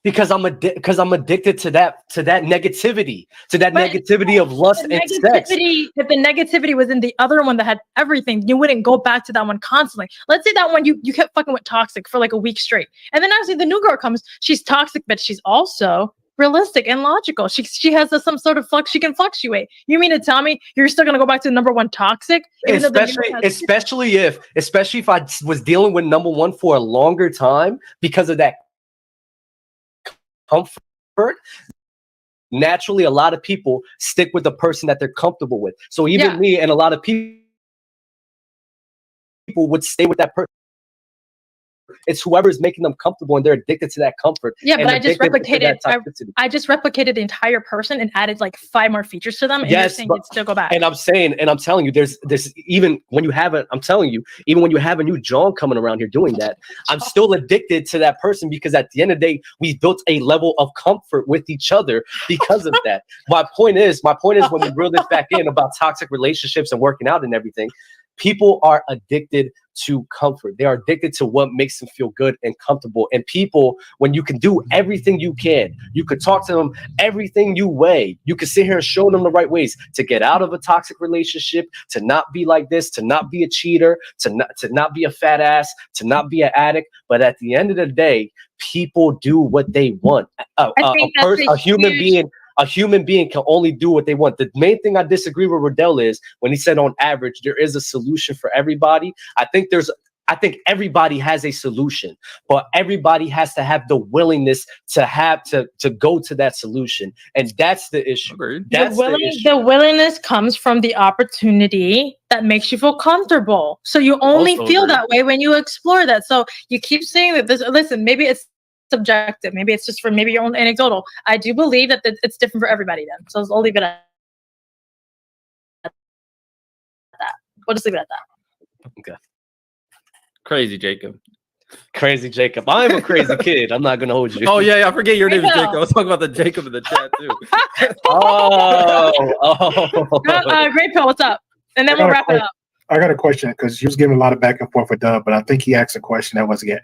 Because I'm addicted to that negativity, negativity of lust and sex. If the negativity was in the other one that had everything, you wouldn't go back to that one constantly. Let's say that one you kept fucking with toxic for like a week straight, and then actually the new girl comes. She's toxic, but she's also realistic and logical. She has some sort of flux. She can fluctuate. You mean to tell me you're still gonna go back to number one toxic? Especially if I was dealing with number one for a longer time because of that comfort. Naturally, a lot of people stick with the person that they're comfortable with. So even me and a lot of people would stay with that person. It's whoever is making them comfortable and they're addicted to that comfort. Yeah, but I just replicated the entire person and added like 5 more features to them. And you're saying you'd still go back. And I'm telling you, there's even when you have even when you have a new John coming around here doing that, I'm still addicted to that person because at the end of the day, we built a level of comfort with each other because of that. My point is when we reel this back in about toxic relationships and working out and everything, people are addicted to comfort. They are addicted to what makes them feel good and comfortable. And people, when you can do everything you can, you could talk to them everything you weigh. You can sit here and show them the right ways to get out of a toxic relationship, to not be like this, to not be a cheater, to not be a fat ass, to not be an addict. But at the end of the day, people do what they want. A human being can only do what they want. The main thing I disagree with Riddell is when he said on average, there is a solution for everybody. I think everybody has a solution, but everybody has to have the willingness to go to that solution. And that's the issue. The willingness comes from the opportunity that makes you feel comfortable. So you only feel that way when you explore that. So you keep saying that listen, maybe it's subjective. Maybe it's just for your own anecdotal. I do believe that it's different for everybody then. So I'll leave it at that. We'll just leave it at that. Okay. Crazy Jacob. I'm a crazy kid. I'm not gonna hold you. Oh yeah, I forget your name is Jacob. I was talking about the Jacob in the chat too. Great Pill, what's up? And then we'll wrap it up. I got a question because you was giving a lot of back and forth with Dub, but I think he asked a question that wasn't getting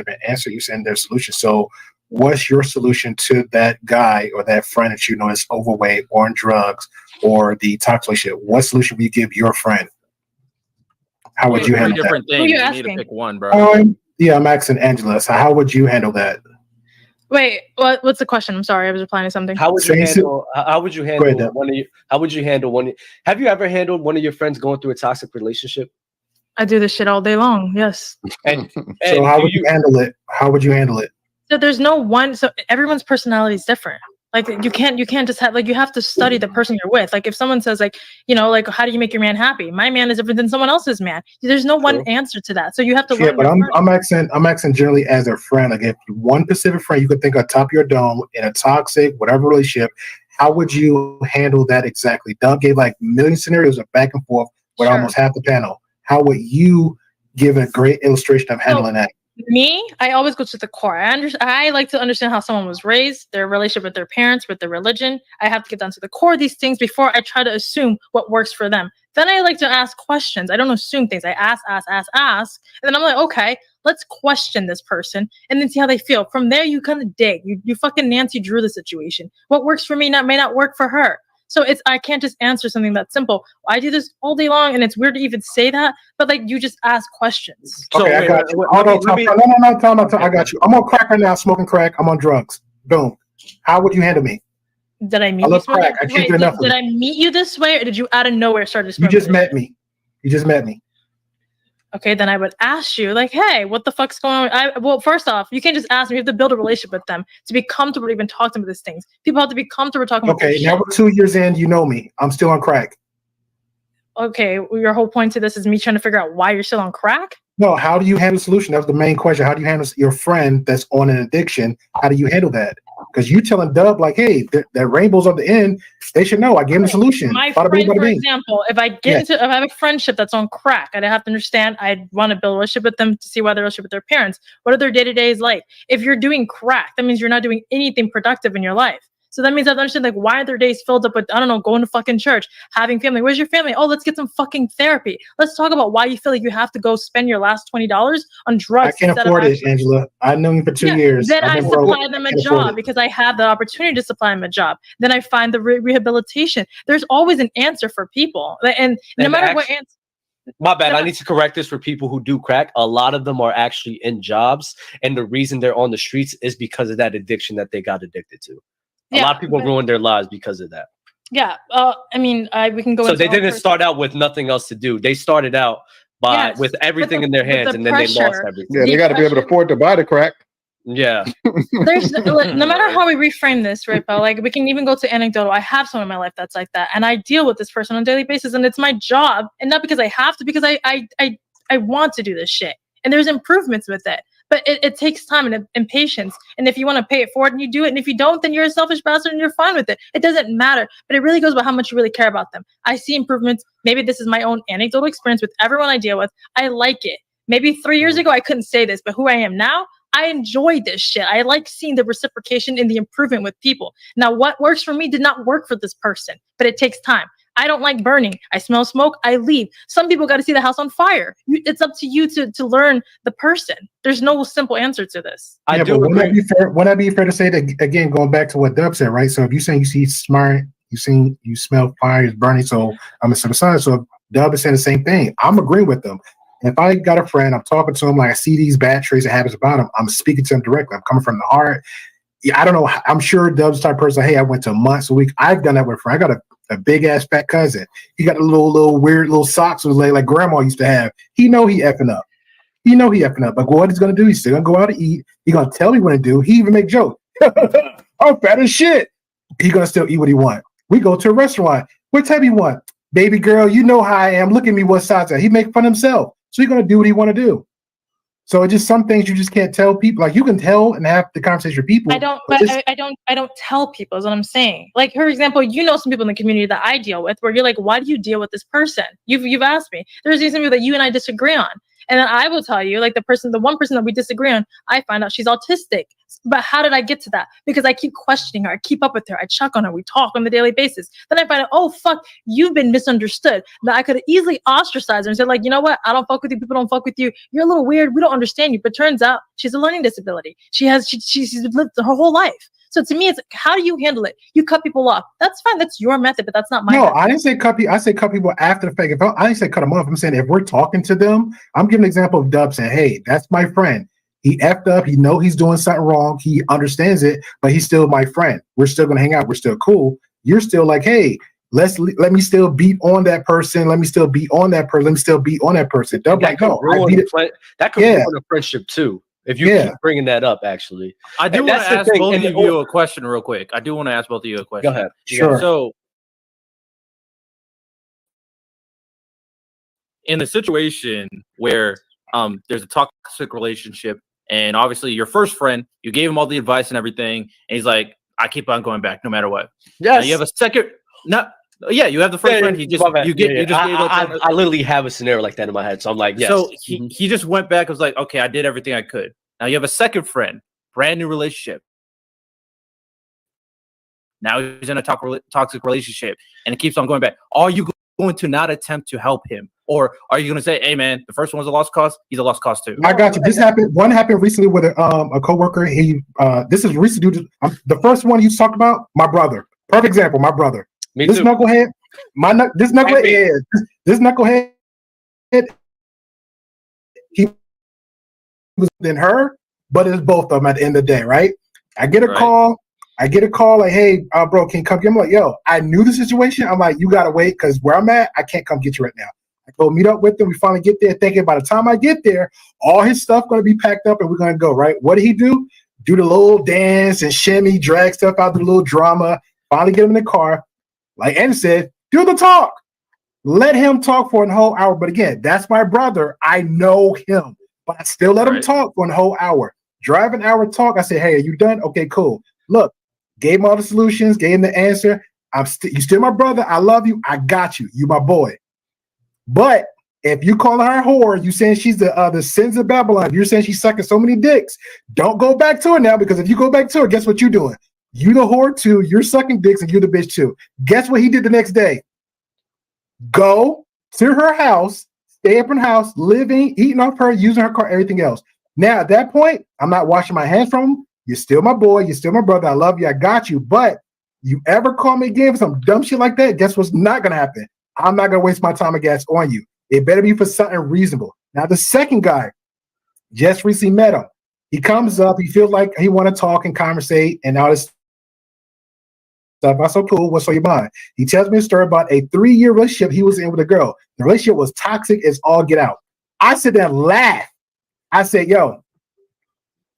an answer. You said their solution. So what's your solution to that guy or that friend that you know is overweight or on drugs or the toxic relationship? What solution would you give your friend? How would you handle that? Who are you asking? You need to pick one, bro. Yeah, I'm asking Angela. So how would you handle that? Wait, what's the question? I'm sorry, I was replying to something. How would you handle one? Have you ever handled one of your friends going through a toxic relationship? I do this shit all day long. Yes. And so how would you handle it? How would you handle it? So there's no one. So everyone's personality is different. Like you can't just have you have to study the person you're with. Like if someone says how do you make your man happy? My man is different than someone else's man. There's no one answer to that. So you have to learn. But I'm asking generally as a friend. Like if one specific friend you could think on top of your dome in a toxic whatever relationship, how would you handle that exactly? Doug gave like a million scenarios of back and forth with almost half the panel. How would you give a great illustration of handling that? Me, I always go to the core. I like to understand how someone was raised, their relationship with their parents, with their religion. I have to get down to the core of these things before I try to assume what works for them. Then I like to ask questions. I don't assume things. I ask. And then I'm like, okay, let's question this person and then see how they feel. From there, you kind of dig. You fucking Nancy Drew the situation. What works for me may not work for her. So I can't just answer something that simple. I do this all day long, and it's weird to even say that, but you just ask questions. Okay, I got you. No, I got you. I'm on crack right now, smoking crack. I'm on drugs. Boom. How would you handle me? Did I meet you this way? Did I meet you this way, or did you out of nowhere start to smoke? You just met me. Okay, then I would ask you, hey, what the fuck's going on? Well, first off, you can't just ask me. You have to build a relationship with them to be comfortable to even talk to them about these things. People have to be comfortable talking about this. Okay, now we're 2 years in. You know me. I'm still on crack. Okay, your whole point to this is me trying to figure out why you're still on crack? No, how do you handle the solution? That was the main question. How do you handle your friend that's on an addiction? How do you handle that? because you telling Dub like, hey, that rainbow's on the end. They should know. I gave them the solution. My Bada friend, bing, bada for bing. example, if I if I have a friendship that's on crack, I'd have to understand. I'd want to build a relationship with them to see why their relationship with their parents. What are their day-to-days like? If you're doing crack, that means you're not doing anything productive in your life. So that means I have to understand, like, why are their days filled up with, I don't know, going to fucking church, having family? Where's your family? Oh, let's get some fucking therapy. Let's talk about why you feel like you have to go spend your last $20 on drugs. I can't afford it, Angela. I've known you for 2 years. Then I supply them a job because I have the opportunity to supply them a job. Then I find the rehabilitation. There's always an answer for people. And no matter what answer. My bad. I need to correct this for people who do crack. A lot of them are actually in jobs. And the reason they're on the streets is because of that addiction that they got addicted to. A lot of people ruin their lives because of that. Yeah. I mean, we can go. So they didn't start out with nothing else to do. They started out with everything in their hands, and then they lost everything. Yeah, they got to be able to afford to buy the crack. Yeah. There's no matter how we reframe this, right, Paul? Like, we can even go to anecdotal. I have someone in my life that's like that, and I deal with this person on a daily basis, and it's my job, and not because I have to, because I want to do this shit, and there's improvements with it. But it takes time and patience. And if you want to pay it forward and you do it, and if you don't, then you're a selfish bastard and you're fine with it. It doesn't matter. But it really goes about how much you really care about them. I see improvements. Maybe this is my own anecdotal experience with everyone I deal with. I like it. Maybe 3 years ago, I couldn't say this, but who I am now, I enjoy this shit. I like seeing the reciprocation and the improvement with people. Now, what works for me did not work for this person, but it takes time. I don't like burning. I smell smoke. I leave. Some people got to see the house on fire. It's up to you to learn the person. There's no simple answer to this. Yeah, but wouldn't that be fair to say that, again, going back to what Dub said, right? So if you're saying you see smart, you smell fire is burning, so I'm a citizen. So Dub is saying the same thing. I'm agreeing with them. If I got a friend, I'm talking to him, like I see these bad traits and habits about him, I'm speaking to him directly. I'm coming from the heart. Yeah, I don't know. I'm sure Dub's the type of person, hey, I went to a month, a week. I've done that with a friend. I got a big ass fat cousin. He got a little weird little socks with like grandma used to have. He know he effing up. But what he's gonna do? He's still gonna go out to eat. He gonna tell me what to do. He even make jokes. I'm fat as shit. He gonna still eat what he want. We go to a restaurant. What type you want? Baby girl, you know how I am. Look at me, what size I. He make fun of himself. So he's gonna do what he want to do. So it's just some things you just can't tell people. Like, you can tell and have the conversation with people. I don't tell people is what I'm saying. Like, for example, you know some people in the community that I deal with where you're like, why do you deal with this person? You've asked me. There's these people that you and I disagree on. And then I will tell you, like, the one person that we disagree on, I find out she's autistic. But how did I get to that? Because I keep questioning her. I keep up with her. I check on her. We talk on a daily basis. Then I find out, oh, fuck, you've been misunderstood. Now, I could easily ostracize her and say, like, you know what? I don't fuck with you. People don't fuck with you. You're a little weird. We don't understand you. But turns out she's a learning disability. She's lived her whole life. So to me, it's how do you handle it? You cut people off. That's fine. That's your method, but that's not my method. I didn't say cut people. I said cut people after the fact. I didn't say cut them off. I'm saying if we're talking to them, I'm giving an example of Dub saying, hey, that's my friend. He effed up. He know he's doing something wrong. He understands it, but he's still my friend. We're still going to hang out. We're still cool. You're still like, hey, let me still beat on that person. Let me still beat on that person. Let me still beat on that person. Dub like, no, that could ruin a friendship too. If you keep bringing that up, actually. I do want to ask both of you a question real quick. Go ahead. Sure. So, in the situation where there's a toxic relationship, and obviously your first friend, you gave him all the advice and everything, and he's like, I keep on going back no matter what. Yes. Now you have a second. You have the first friend. He just I literally have a scenario like that in my head, so I'm like, yes. So he just went back and was like, okay, I did everything I could. Now you have a second friend, brand new relationship. Now he's in a toxic relationship, and it keeps on going back. Are you going to not attempt to help him, or are you going to say, "Hey, man, the first one was a lost cause. He's a lost cause too"? I got you. This happened. One happened recently with a coworker. This is recent. The first one you talked about, my brother. Perfect example. My brother. Me this too. Knucklehead. This knucklehead. He was in her, but it's both of them at the end of the day, right? I get a call like, hey, bro, can you come get me? I'm like, yo, I knew the situation. I'm like, you gotta wait because where I'm at, I can't come get you right now. I go meet up with him. We finally get there, thinking by the time I get there, all his stuff gonna be packed up and we're gonna go, right? What did he do? Do the little dance and shimmy, drag stuff out, do the little drama, finally get him in the car. Like Andy said, do the talk. Let him talk for a whole hour. But again, that's my brother. I know him. But I still let him talk for a whole hour. Drive an hour talk. I said, hey, are you done? Okay, cool. Look, gave him all the solutions, gave him the answer. You still my brother. I love you. I got you. You my boy. But if you call her a whore, you saying she's the sins of Babylon. You're saying she's sucking so many dicks. Don't go back to her now, because if you go back to her, guess what you're doing? You the whore too. You're sucking dicks, and you're the bitch too. Guess what he did the next day? Go to her house, stay up in her house, living, eating off her, using her car, everything else. Now at that point, I'm not washing my hands from him. You're still my boy. You're still my brother. I love you. I got you. But you ever call me again for some dumb shit like that? Guess what's not gonna happen? I'm not gonna waste my time and gas on you. It better be for something reasonable. Now the second guy, just recently met him. He comes up. He feels like he want to talk and conversate and all this stuff. I said, cool. What's on your mind? He tells me a story about a 3-year relationship he was in with a girl. The relationship was toxic as all get out. I sit there and laugh. I said, yo,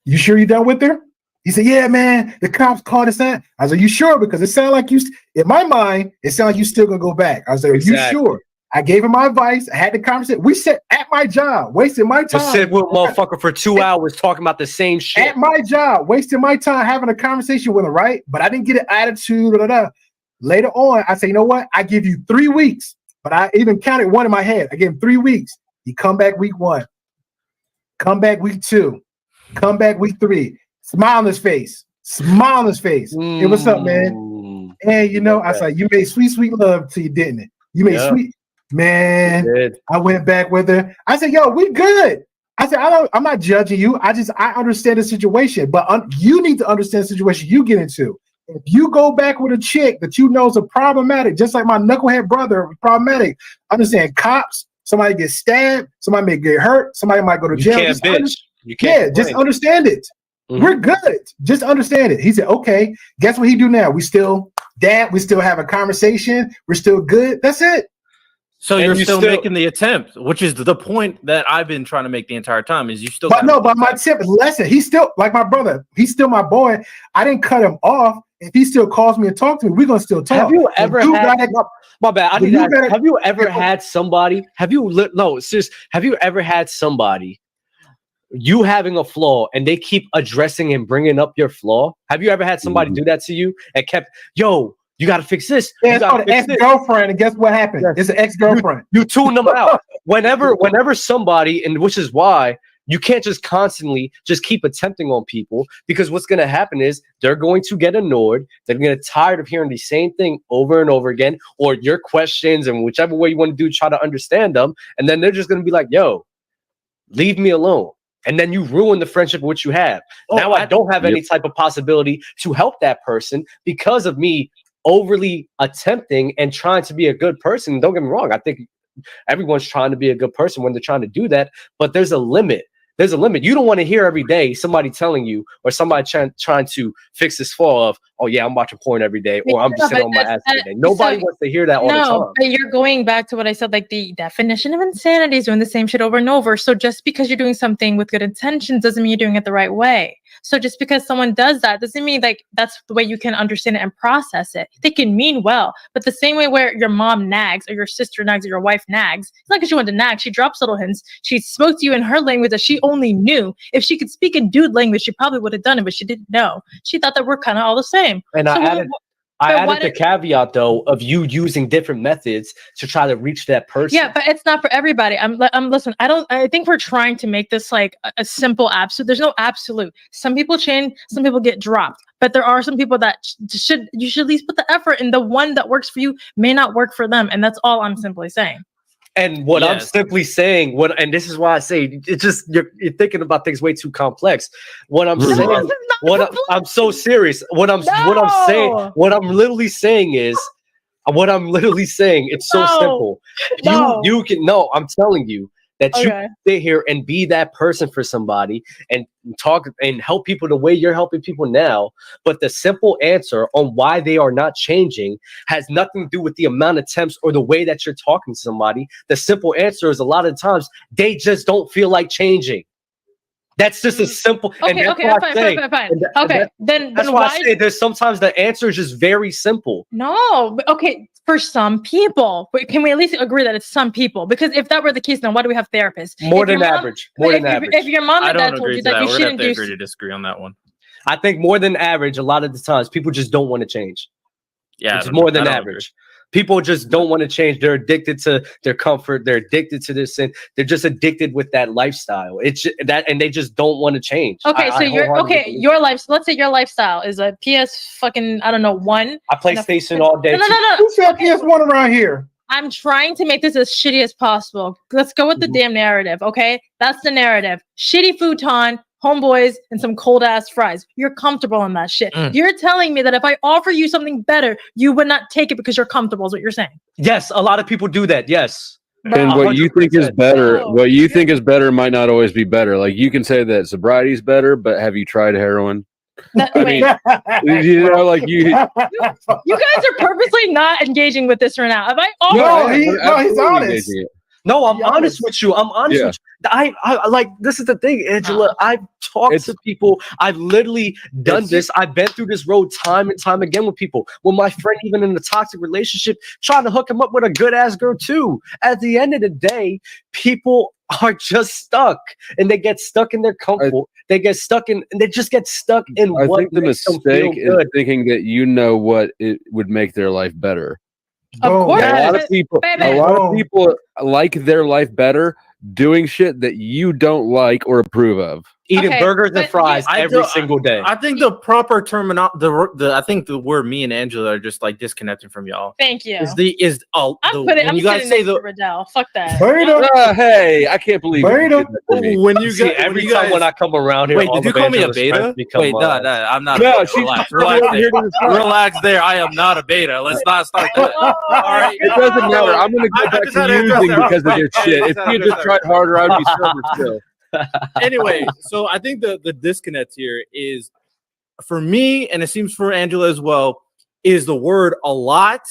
you sure you done with her? He said, yeah, man, the cops called us in. I said, you sure? Because it sounded like in my mind, it sounded like you still gonna go back. I said, are you sure? I gave him my advice. I had the conversation. We sat at my job, wasting my time. I sit with motherfucker for 2 hours talking about the same shit. At my job, wasting my time having a conversation with him, right? But I didn't get an attitude. Later on, I say, you know what? I give you 3 weeks. But I even counted one in my head. I gave him 3 weeks. He come back week 1. Come back week 2. Come back week 3. Smile on his face. Smile on his face. Hey, what's up, man? And you know, I was like, you made sweet, sweet love till you didn't it. You made sweet, man. I went back with her. I said, yo, we good. I said, I'm not judging you. I understand the situation, but you need to understand the situation you get into. If you go back with a chick that you know is a problematic, just like my knucklehead brother was problematic, understand cops, somebody gets stabbed, somebody may get hurt, somebody might go to jail. You can't bitch. You can't just understand it. We're good. Just understand it. He said, okay, guess what he do now? We still have a conversation. We're still good. That's it. So you're still making the attempt, which is the point that I've been trying to make the entire time, is you still. But no, but my tip is lesson. He's still like my brother. He's still my boy. I didn't cut him off. If he still calls me and talks to me, we're gonna still talk. Have you ever had my bad? Have you ever had somebody? Have you ever had somebody? You having a flaw and they keep addressing and bringing up your flaw? Have you ever had somebody do that to you and kept, yo, you got to fix this? Yeah, it's called an ex-girlfriend, and guess what happened? Yes. It's an ex-girlfriend. You tune them out. Whenever somebody, and which is why you can't just constantly just keep attempting on people, because what's going to happen is they're going to get annoyed. They're going to get tired of hearing the same thing over and over again, or your questions, and whichever way you want to do, try to understand them. And then they're just going to be like, yo, leave me alone. And then you ruin the friendship which you have. Now I don't have any type of possibility to help that person because of me overly attempting and trying to be a good person. Don't get me wrong. I think everyone's trying to be a good person when they're trying to do that, but there's a limit. There's a limit. You don't want to hear every day somebody telling you, or somebody trying to fix this flaw of, oh yeah, I'm watching porn every day, or I'm just sitting on my ass every day. Nobody wants to hear that all the time. No, but you're going back to what I said, like the definition of insanity is doing the same shit over and over. So just because you're doing something with good intentions doesn't mean you're doing it the right way. So just because someone does that doesn't mean like that's the way you can understand it and process it. They can mean well, but the same way where your mom nags or your sister nags or your wife nags, it's not because she wanted to nag. She drops little hints. She spoke to you in her language that she only knew. If she could speak in dude language, she probably would have done it, but she didn't know. She thought that we're kind of all the same. And I added the caveat though of you using different methods to try to reach that person. Yeah, but it's not for everybody. I'm listen. I think we're trying to make this like a simple absolute. There's no absolute. Some people change. Some people get dropped. But there are some people that you should at least put the effort in. The one that works for you may not work for them, and that's all I'm simply saying. And what I'm simply saying, and this is why I say it's just you're thinking about things way too complex. What I'm saying, I'm so serious. What I'm literally saying is, it's so simple. You can I'm telling you that you can sit here and be that person for somebody and talk and help people the way you're helping people now. But the simple answer on why they are not changing has nothing to do with the amount of attempts or the way that you're talking to somebody. The simple answer is a lot of times they just don't feel like changing. That's just a simple. Fine. Then that's why I say there's sometimes the answer is just very simple. No, okay, for some people, but can we at least agree that it's some people? Because if that were the case, then why do we have therapists? More than average. If your mom and dad told you that you shouldn't do, agree to disagree on that one. I think more than average, a lot of the times, people just don't want to change. Yeah, it's more than average. People just don't want to change. They're addicted to their comfort. They're addicted to this, and they're just addicted with that lifestyle. It's just, that, and they just don't want to change. Okay, so your life. Let's say your lifestyle is a PS fucking I don't know 1. I play PlayStation all day. No. Who said PS1 around here? I'm trying to make this as shitty as possible. Let's go with the damn narrative, okay? That's the narrative. Shitty futon, homeboys, and some cold ass fries. You're comfortable in that shit. You're telling me that if I offer you something better, you would not take it because you're comfortable, is what you're saying. Yes, a lot of people do that. Yes. And what you think is better, might not always be better. Like you can say that sobriety is better, but have you tried heroin? I mean, you know, like you guys are purposely not engaging with this right now. Have I? He's honest. No, I'm honest with you. I'm honest with you. I like, this is the thing, Angela. I've talked to people. I've literally done this. I've been through this road time and time again with people. With my friend, even in a toxic relationship, trying to hook him up with a good ass girl too. At the end of the day, people are just stuck, and they get stuck in their comfort. They just get stuck in I what think the mistake is thinking that you know what it would make their life better. Of course. A lot of people like their life better doing shit that you don't like or approve of. Eating burgers and fries every single day. I think the proper terminology, I think the word me and Angela are just like disconnecting from y'all. Thank you. I'm you guys say the Riddell. Fuck that. Hey, I can't believe when you guys every time when I come around here. Wait, did you call me a beta? Wait, no, I'm not. No, relax there. I am not a beta. Let's not start that. All right, it doesn't matter. I'm gonna go back to using because of your shit. If you just tried harder, I'd be sober still. Anyway, so I think the disconnect here is, for me, and it seems for Angela as well, is the word a lot.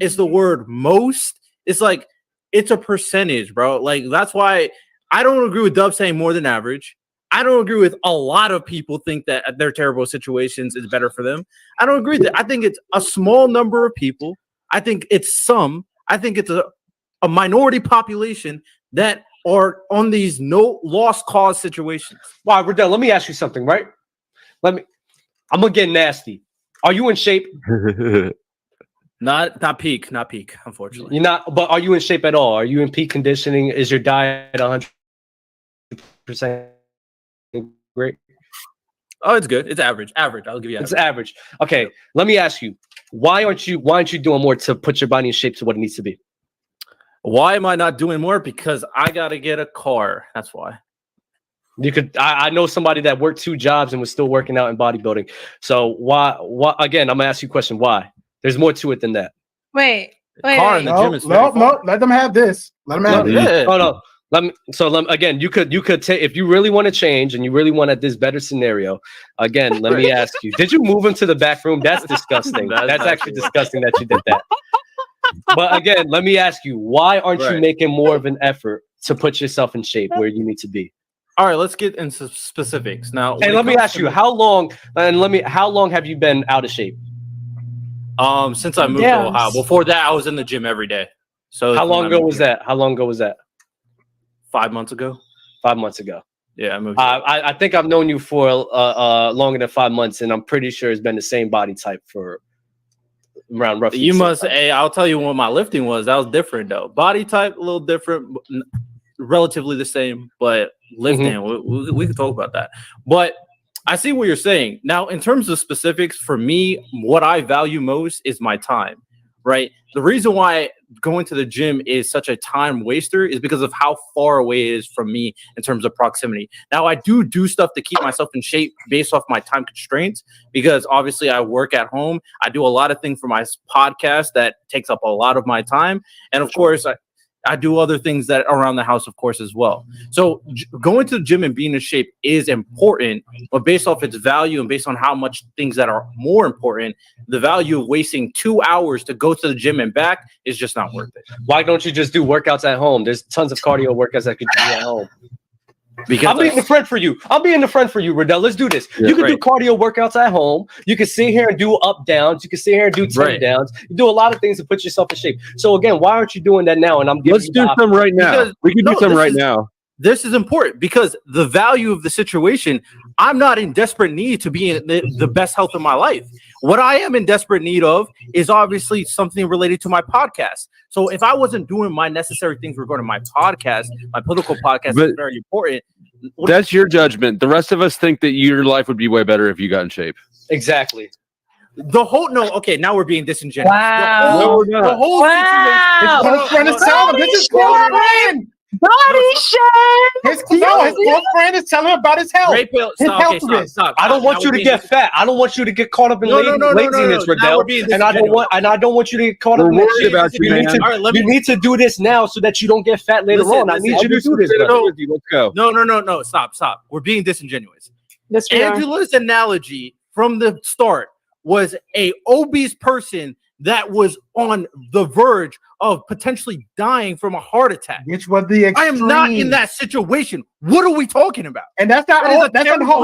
It's the word most. It's like, it's a percentage, bro. Like, that's why I don't agree with Dub saying more than average. I don't agree with a lot of people think that their terrible situations is better for them. I don't agree with that. I think it's a small number of people. I think it's a minority population that are on these no lost cause situations. Wow, Riddell, let me ask you something, right? I'm gonna get nasty. Are you in shape? Not peak, unfortunately. You're not, but are you in shape at all? Are you in peak conditioning? Is your diet 100% great? Oh, it's good. It's average. I'll give you average. It's average. Okay, let me ask you, why aren't you doing more to put your body in shape to what it needs to be? Why am I not doing more? Because I gotta get a car. That's why. You could. I know somebody that worked 2 jobs and was still working out in bodybuilding. So why? Again, I'm gonna ask you a question. Why? There's more to it than that. Wait. Car in the gym is no. Let them have this. Let them have this. No. Again, you could take, if you really want to change and you really want this better scenario. Again, let me ask you: did you move him to the back room? That's disgusting. That's actually disgusting that you did that. But again, let me ask you: why aren't you making more of an effort to put yourself in shape where you need to be? All right, let's get into specifics now. Hey, let me ask you: how long have you been out of shape? Since I moved to Ohio. Before that, I was in the gym every day. So how long ago was that? 5 months ago. 5 months ago. Yeah, I moved. I think I've known you for longer than 5 months, and I'm pretty sure it's been the same body type for around roughly. You must. Hey, I'll tell you what my lifting was. That was different though. Body type a little different, relatively the same, but lifting. We can talk about that. But I see what you're saying. Now, in terms of specifics, for me, what I value most is my time, right? The reason why going to the gym is such a time waster is because of how far away it is from me in terms of proximity. Now, I do stuff to keep myself in shape based off my time constraints, because obviously I work at home. I do a lot of things for my podcast that takes up a lot of my time. And of course, I do other things that are around the house, of course, as well. So going to the gym and being in shape is important, but based off its value and based on how much things that are more important, the value of wasting 2 hours to go to the gym and back is just not worth it. Why don't you just do workouts at home? There's tons of cardio workouts that could do at home. Because I'm being the friend for you. Riddell. Let's do this. You can do cardio workouts at home. You can sit here and do up downs. You can sit here and do 10 downs. You do a lot of things to put yourself in shape. So again, why aren't you doing that now? And I'm giving Let's do some right now. We can do some right now. this is important because the value of the situation, I'm not in desperate need to be in the best health of my life. What I am in desperate need of is obviously something related to my podcast. So if I wasn't doing my necessary things regarding my podcast, my political podcast is very important. That's your judgment. The rest of us think that your life would be way better if you got in shape. Exactly. Okay, now we're being disingenuous. Wow. The whole situation. His close friend is telling him. This is close friend. Body shame. His close friend is telling him about his health. Stop. I don't want you to get fat. I don't want you to get caught up in laziness, Riddell. And I don't want you to get caught up in that about you, man. You need to do this now so that you don't get fat later on. I need you to do this. Let's go. No. Stop. We're being disingenuous. Angela's analogy from the start was a obese person that was on the verge of potentially dying from a heart attack. Which was the extreme. I am not in that situation. What are we talking about? And that's not all. That's not the whole.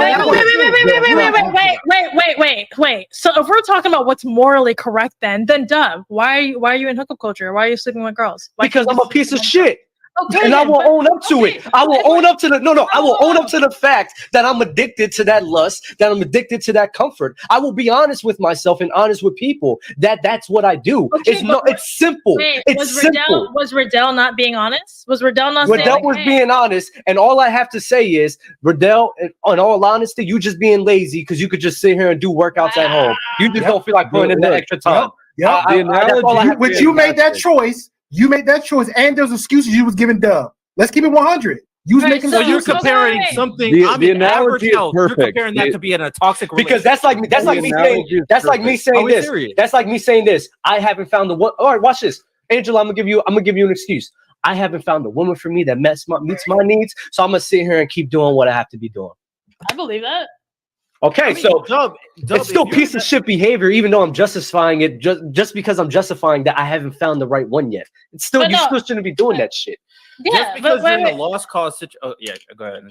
Wait. So if we're talking about what's morally correct, then Dub, why are you in hookup culture? Why are you sleeping with girls? Because I'm a piece of shit. Okay, and I will own up to it. I will own up to the I will own up to the fact that I'm addicted to that lust, that I'm addicted to that comfort. I will be honest with myself and honest with people that's what I do. Okay, it's simple. It's simple. Was Riddell not being honest? Was Riddell not Riddell was being honest, and all I have to say is, Riddell, in all honesty, you just being lazy because you could just sit here and do workouts at home. You just don't feel like putting in the extra time. Which you made that choice. You made that choice, and there's excuses you was giving Dub. Let's keep it 100. You was making. So you're comparing something. The analogy is perfect. You're comparing that to being a toxic relationship. Because that's like me saying this. I haven't found the one. All right, watch this, Angela. I'm gonna give you an excuse. I haven't found the woman for me that meets my needs, so I'm gonna sit here and keep doing what I have to be doing. I believe that. Okay, Dub, it's still piece of shit behavior, even though I'm justifying it just because I'm justifying that I haven't found the right one yet. It's still still shouldn't be doing that shit. Yeah, just because you're in a lost cause situation. Oh yeah, go ahead.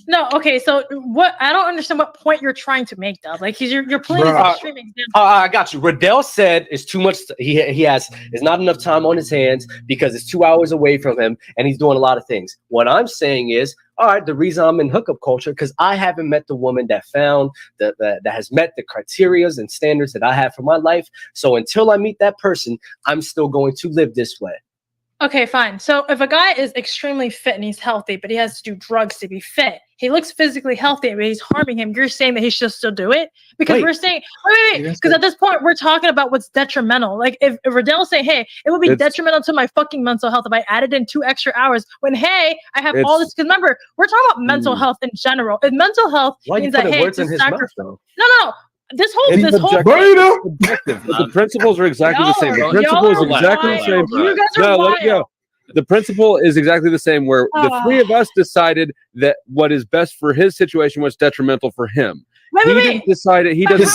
No, okay. So what? I don't understand what point you're trying to make, Dub. Like you're playing an extreme example. I got you. Riddell said it's too much. He has not enough time on his hands because it's 2 hours away from him, and he's doing a lot of things. What I'm saying is, all right, the reason I'm in hookup culture because I haven't met the woman that has met the criterias and standards that I have for my life. So until I meet that person, I'm still going to live this way. Okay, fine. So if a guy is extremely fit and he's healthy, but he has to do drugs to be fit, he looks physically healthy, but he's harming him. You're saying that he should still do it? Because we're saying, wait, because at this point, we're talking about what's detrimental. Like if Riddell's saying, hey, it would be detrimental to my fucking mental health if I added in 2 extra hours when, hey, I have all this. Because remember, we're talking about mental health in general. If mental health means that, hey, it's a sacrifice. No. This whole the principles are exactly the same. The principle is exactly the same. You guys are wild. The principle is exactly the same where the three of us decided that what is best for his situation was detrimental for him. He didn't decide it. He doesn't.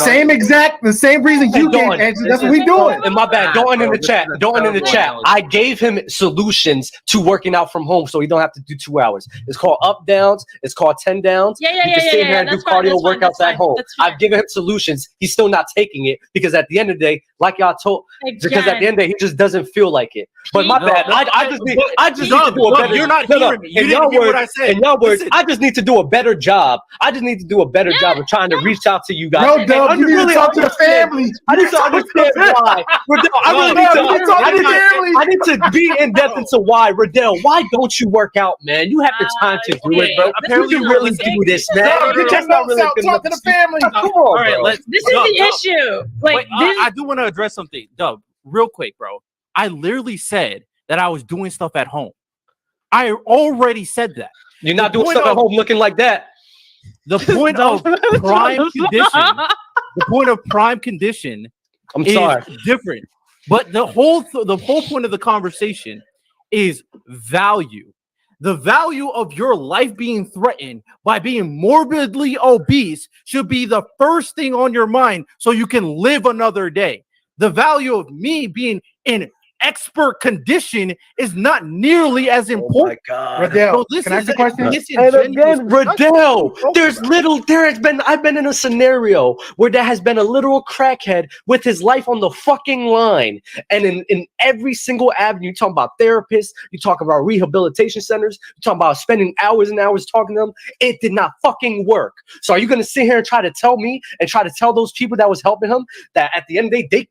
The same reason you did, Andrew. That's what we doing. And my bad. Going in the chat. I gave him solutions to working out from home, so he don't have to do 2 hours. It's called up downs. It's called 10 downs. You can sit here and do cardio workouts at home. I've given him solutions. He's still not taking it because at the end of the day, like y'all told, because at the end of the day, he just doesn't feel like it. But my bad. I just need to do a better. You're not hearing me. You didn't hear what I said. In your words, I just need to do a better job. I just need to do a better job of trying to reach out to you guys. No, Dub, you need to talk to the family. I need to understand why. I need to be in depth into why. Riddell, why don't you work out, man? You have the time to do it, bro. Apparently, you really do this, man. You just not really talk to the family. Come on, all right, this is the issue. Like, I do want to address something, Dub, real quick, bro. I literally said that I was doing stuff at home. I already said that. You're not doing stuff at home looking like that. The point of prime condition, is different. But the whole point of the conversation is value. The value of your life being threatened by being morbidly obese should be the first thing on your mind so you can live another day. The value of me being in expert condition is not nearly as important. Oh my God. Riddell, So can I ask a question? And again, Riddell, I've been in a scenario where there has been a literal crackhead with his life on the fucking line. And in every single avenue, you talk about therapists, you talk about rehabilitation centers, you talk about spending hours and hours talking to them. It did not fucking work. So are you going to sit here and try to tell me and try to tell those people that was helping him that at the end of the day,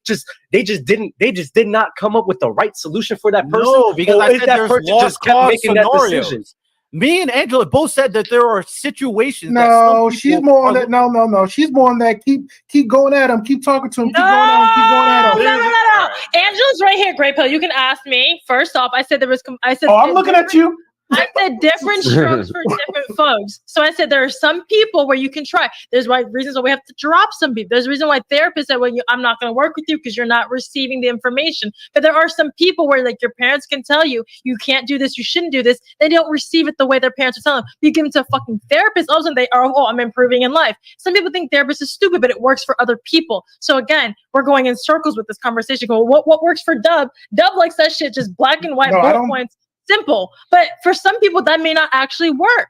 they just did not come up with the right solution for that person? No, because I said there's lost cause scenarios. Me and Angela both said that there are situations. No, she's more on that. No. She's more on that. Keep going at him. Keep talking to him. Keep going at him. No. Angela's right here, Grey Pill. You can ask me. First off, I said there was. Oh, I'm looking at you. I said different strokes for different folks. So I said there are some people where you can try. There's reasons why we have to drop some people. There's a reason why therapists said, I'm not going to work with you because you're not receiving the information. But there are some people where like your parents can tell you, you can't do this, you shouldn't do this. They don't receive it the way their parents are telling them. You give them to a fucking therapist, all of a sudden they are, I'm improving in life. Some people think therapists is stupid, but it works for other people. So again, we're going in circles with this conversation. What works for Dub? Dub likes that shit, just black and white, bullet points. Simple, but for some people that may not actually work.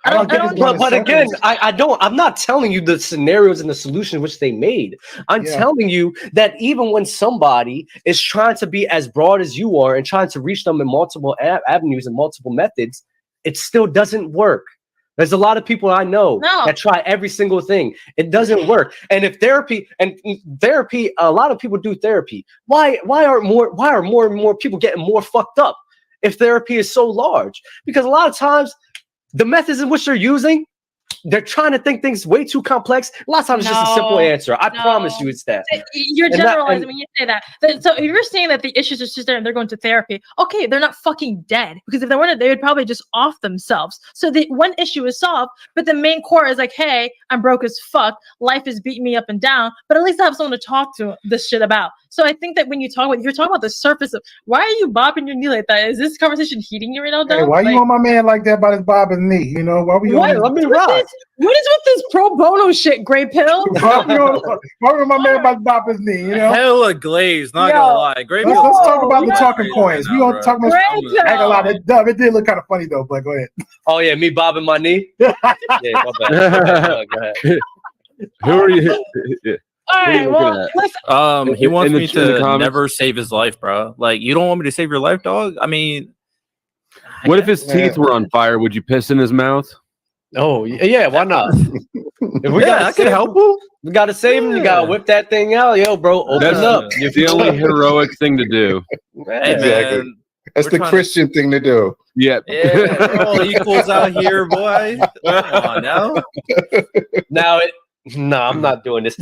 But again, I'm not telling you the scenarios and the solutions which they made. I'm telling you that even when somebody is trying to be as broad as you are and trying to reach them in multiple avenues and multiple methods, it still doesn't work. There's a lot of people I know that try every single thing. It doesn't work. And if therapy, a lot of people do therapy. Why are more and more people getting more fucked up if therapy is so large? Because a lot of times the methods in which they're using, they're trying to think things way too complex. A lot of times it's just a simple answer. I promise you it's that. You're generalizing when you say that. So if you're saying that the issues are just there and they're going to therapy, okay, they're not fucking dead. Because if they weren't, they would probably just off themselves. So the one issue is solved, but the main core is like, hey, I'm broke as fuck. Life is beating me up and down, but at least I have someone to talk to this shit about. So I think that when you're talking about the surface of, why are you bopping your knee like that? Is this conversation heating you right now, Dom? Hey, why you on my man like that about his bobbing knee? You know, why we on? Let me rock. What is with this pro bono shit, Grey Pill? Why we on my man about to bop his knee? You know, hella glazed. Not gonna lie, Grey Pill. Let's talk about the talking points. We gonna talk about. I ain't gonna lie, it did look kind of funny though. But go ahead. Oh yeah, me bobbing my knee. Yeah, my bad. Go ahead. Who are you? All right, well, listen. He wants me to never save his life, bro. Like, you don't want me to save your life, dog? I mean, what if his teeth were on fire? Would you piss in his mouth? Oh yeah, why not? If we I can help you. We gotta save him. You gotta whip that thing out, yo, bro. Open up. It's the only heroic thing to do. Hey, exactly. Man, that's the Christian thing to do. Yep. Yeah, we're all equals out here, boy. Come on now. No, I'm not doing this.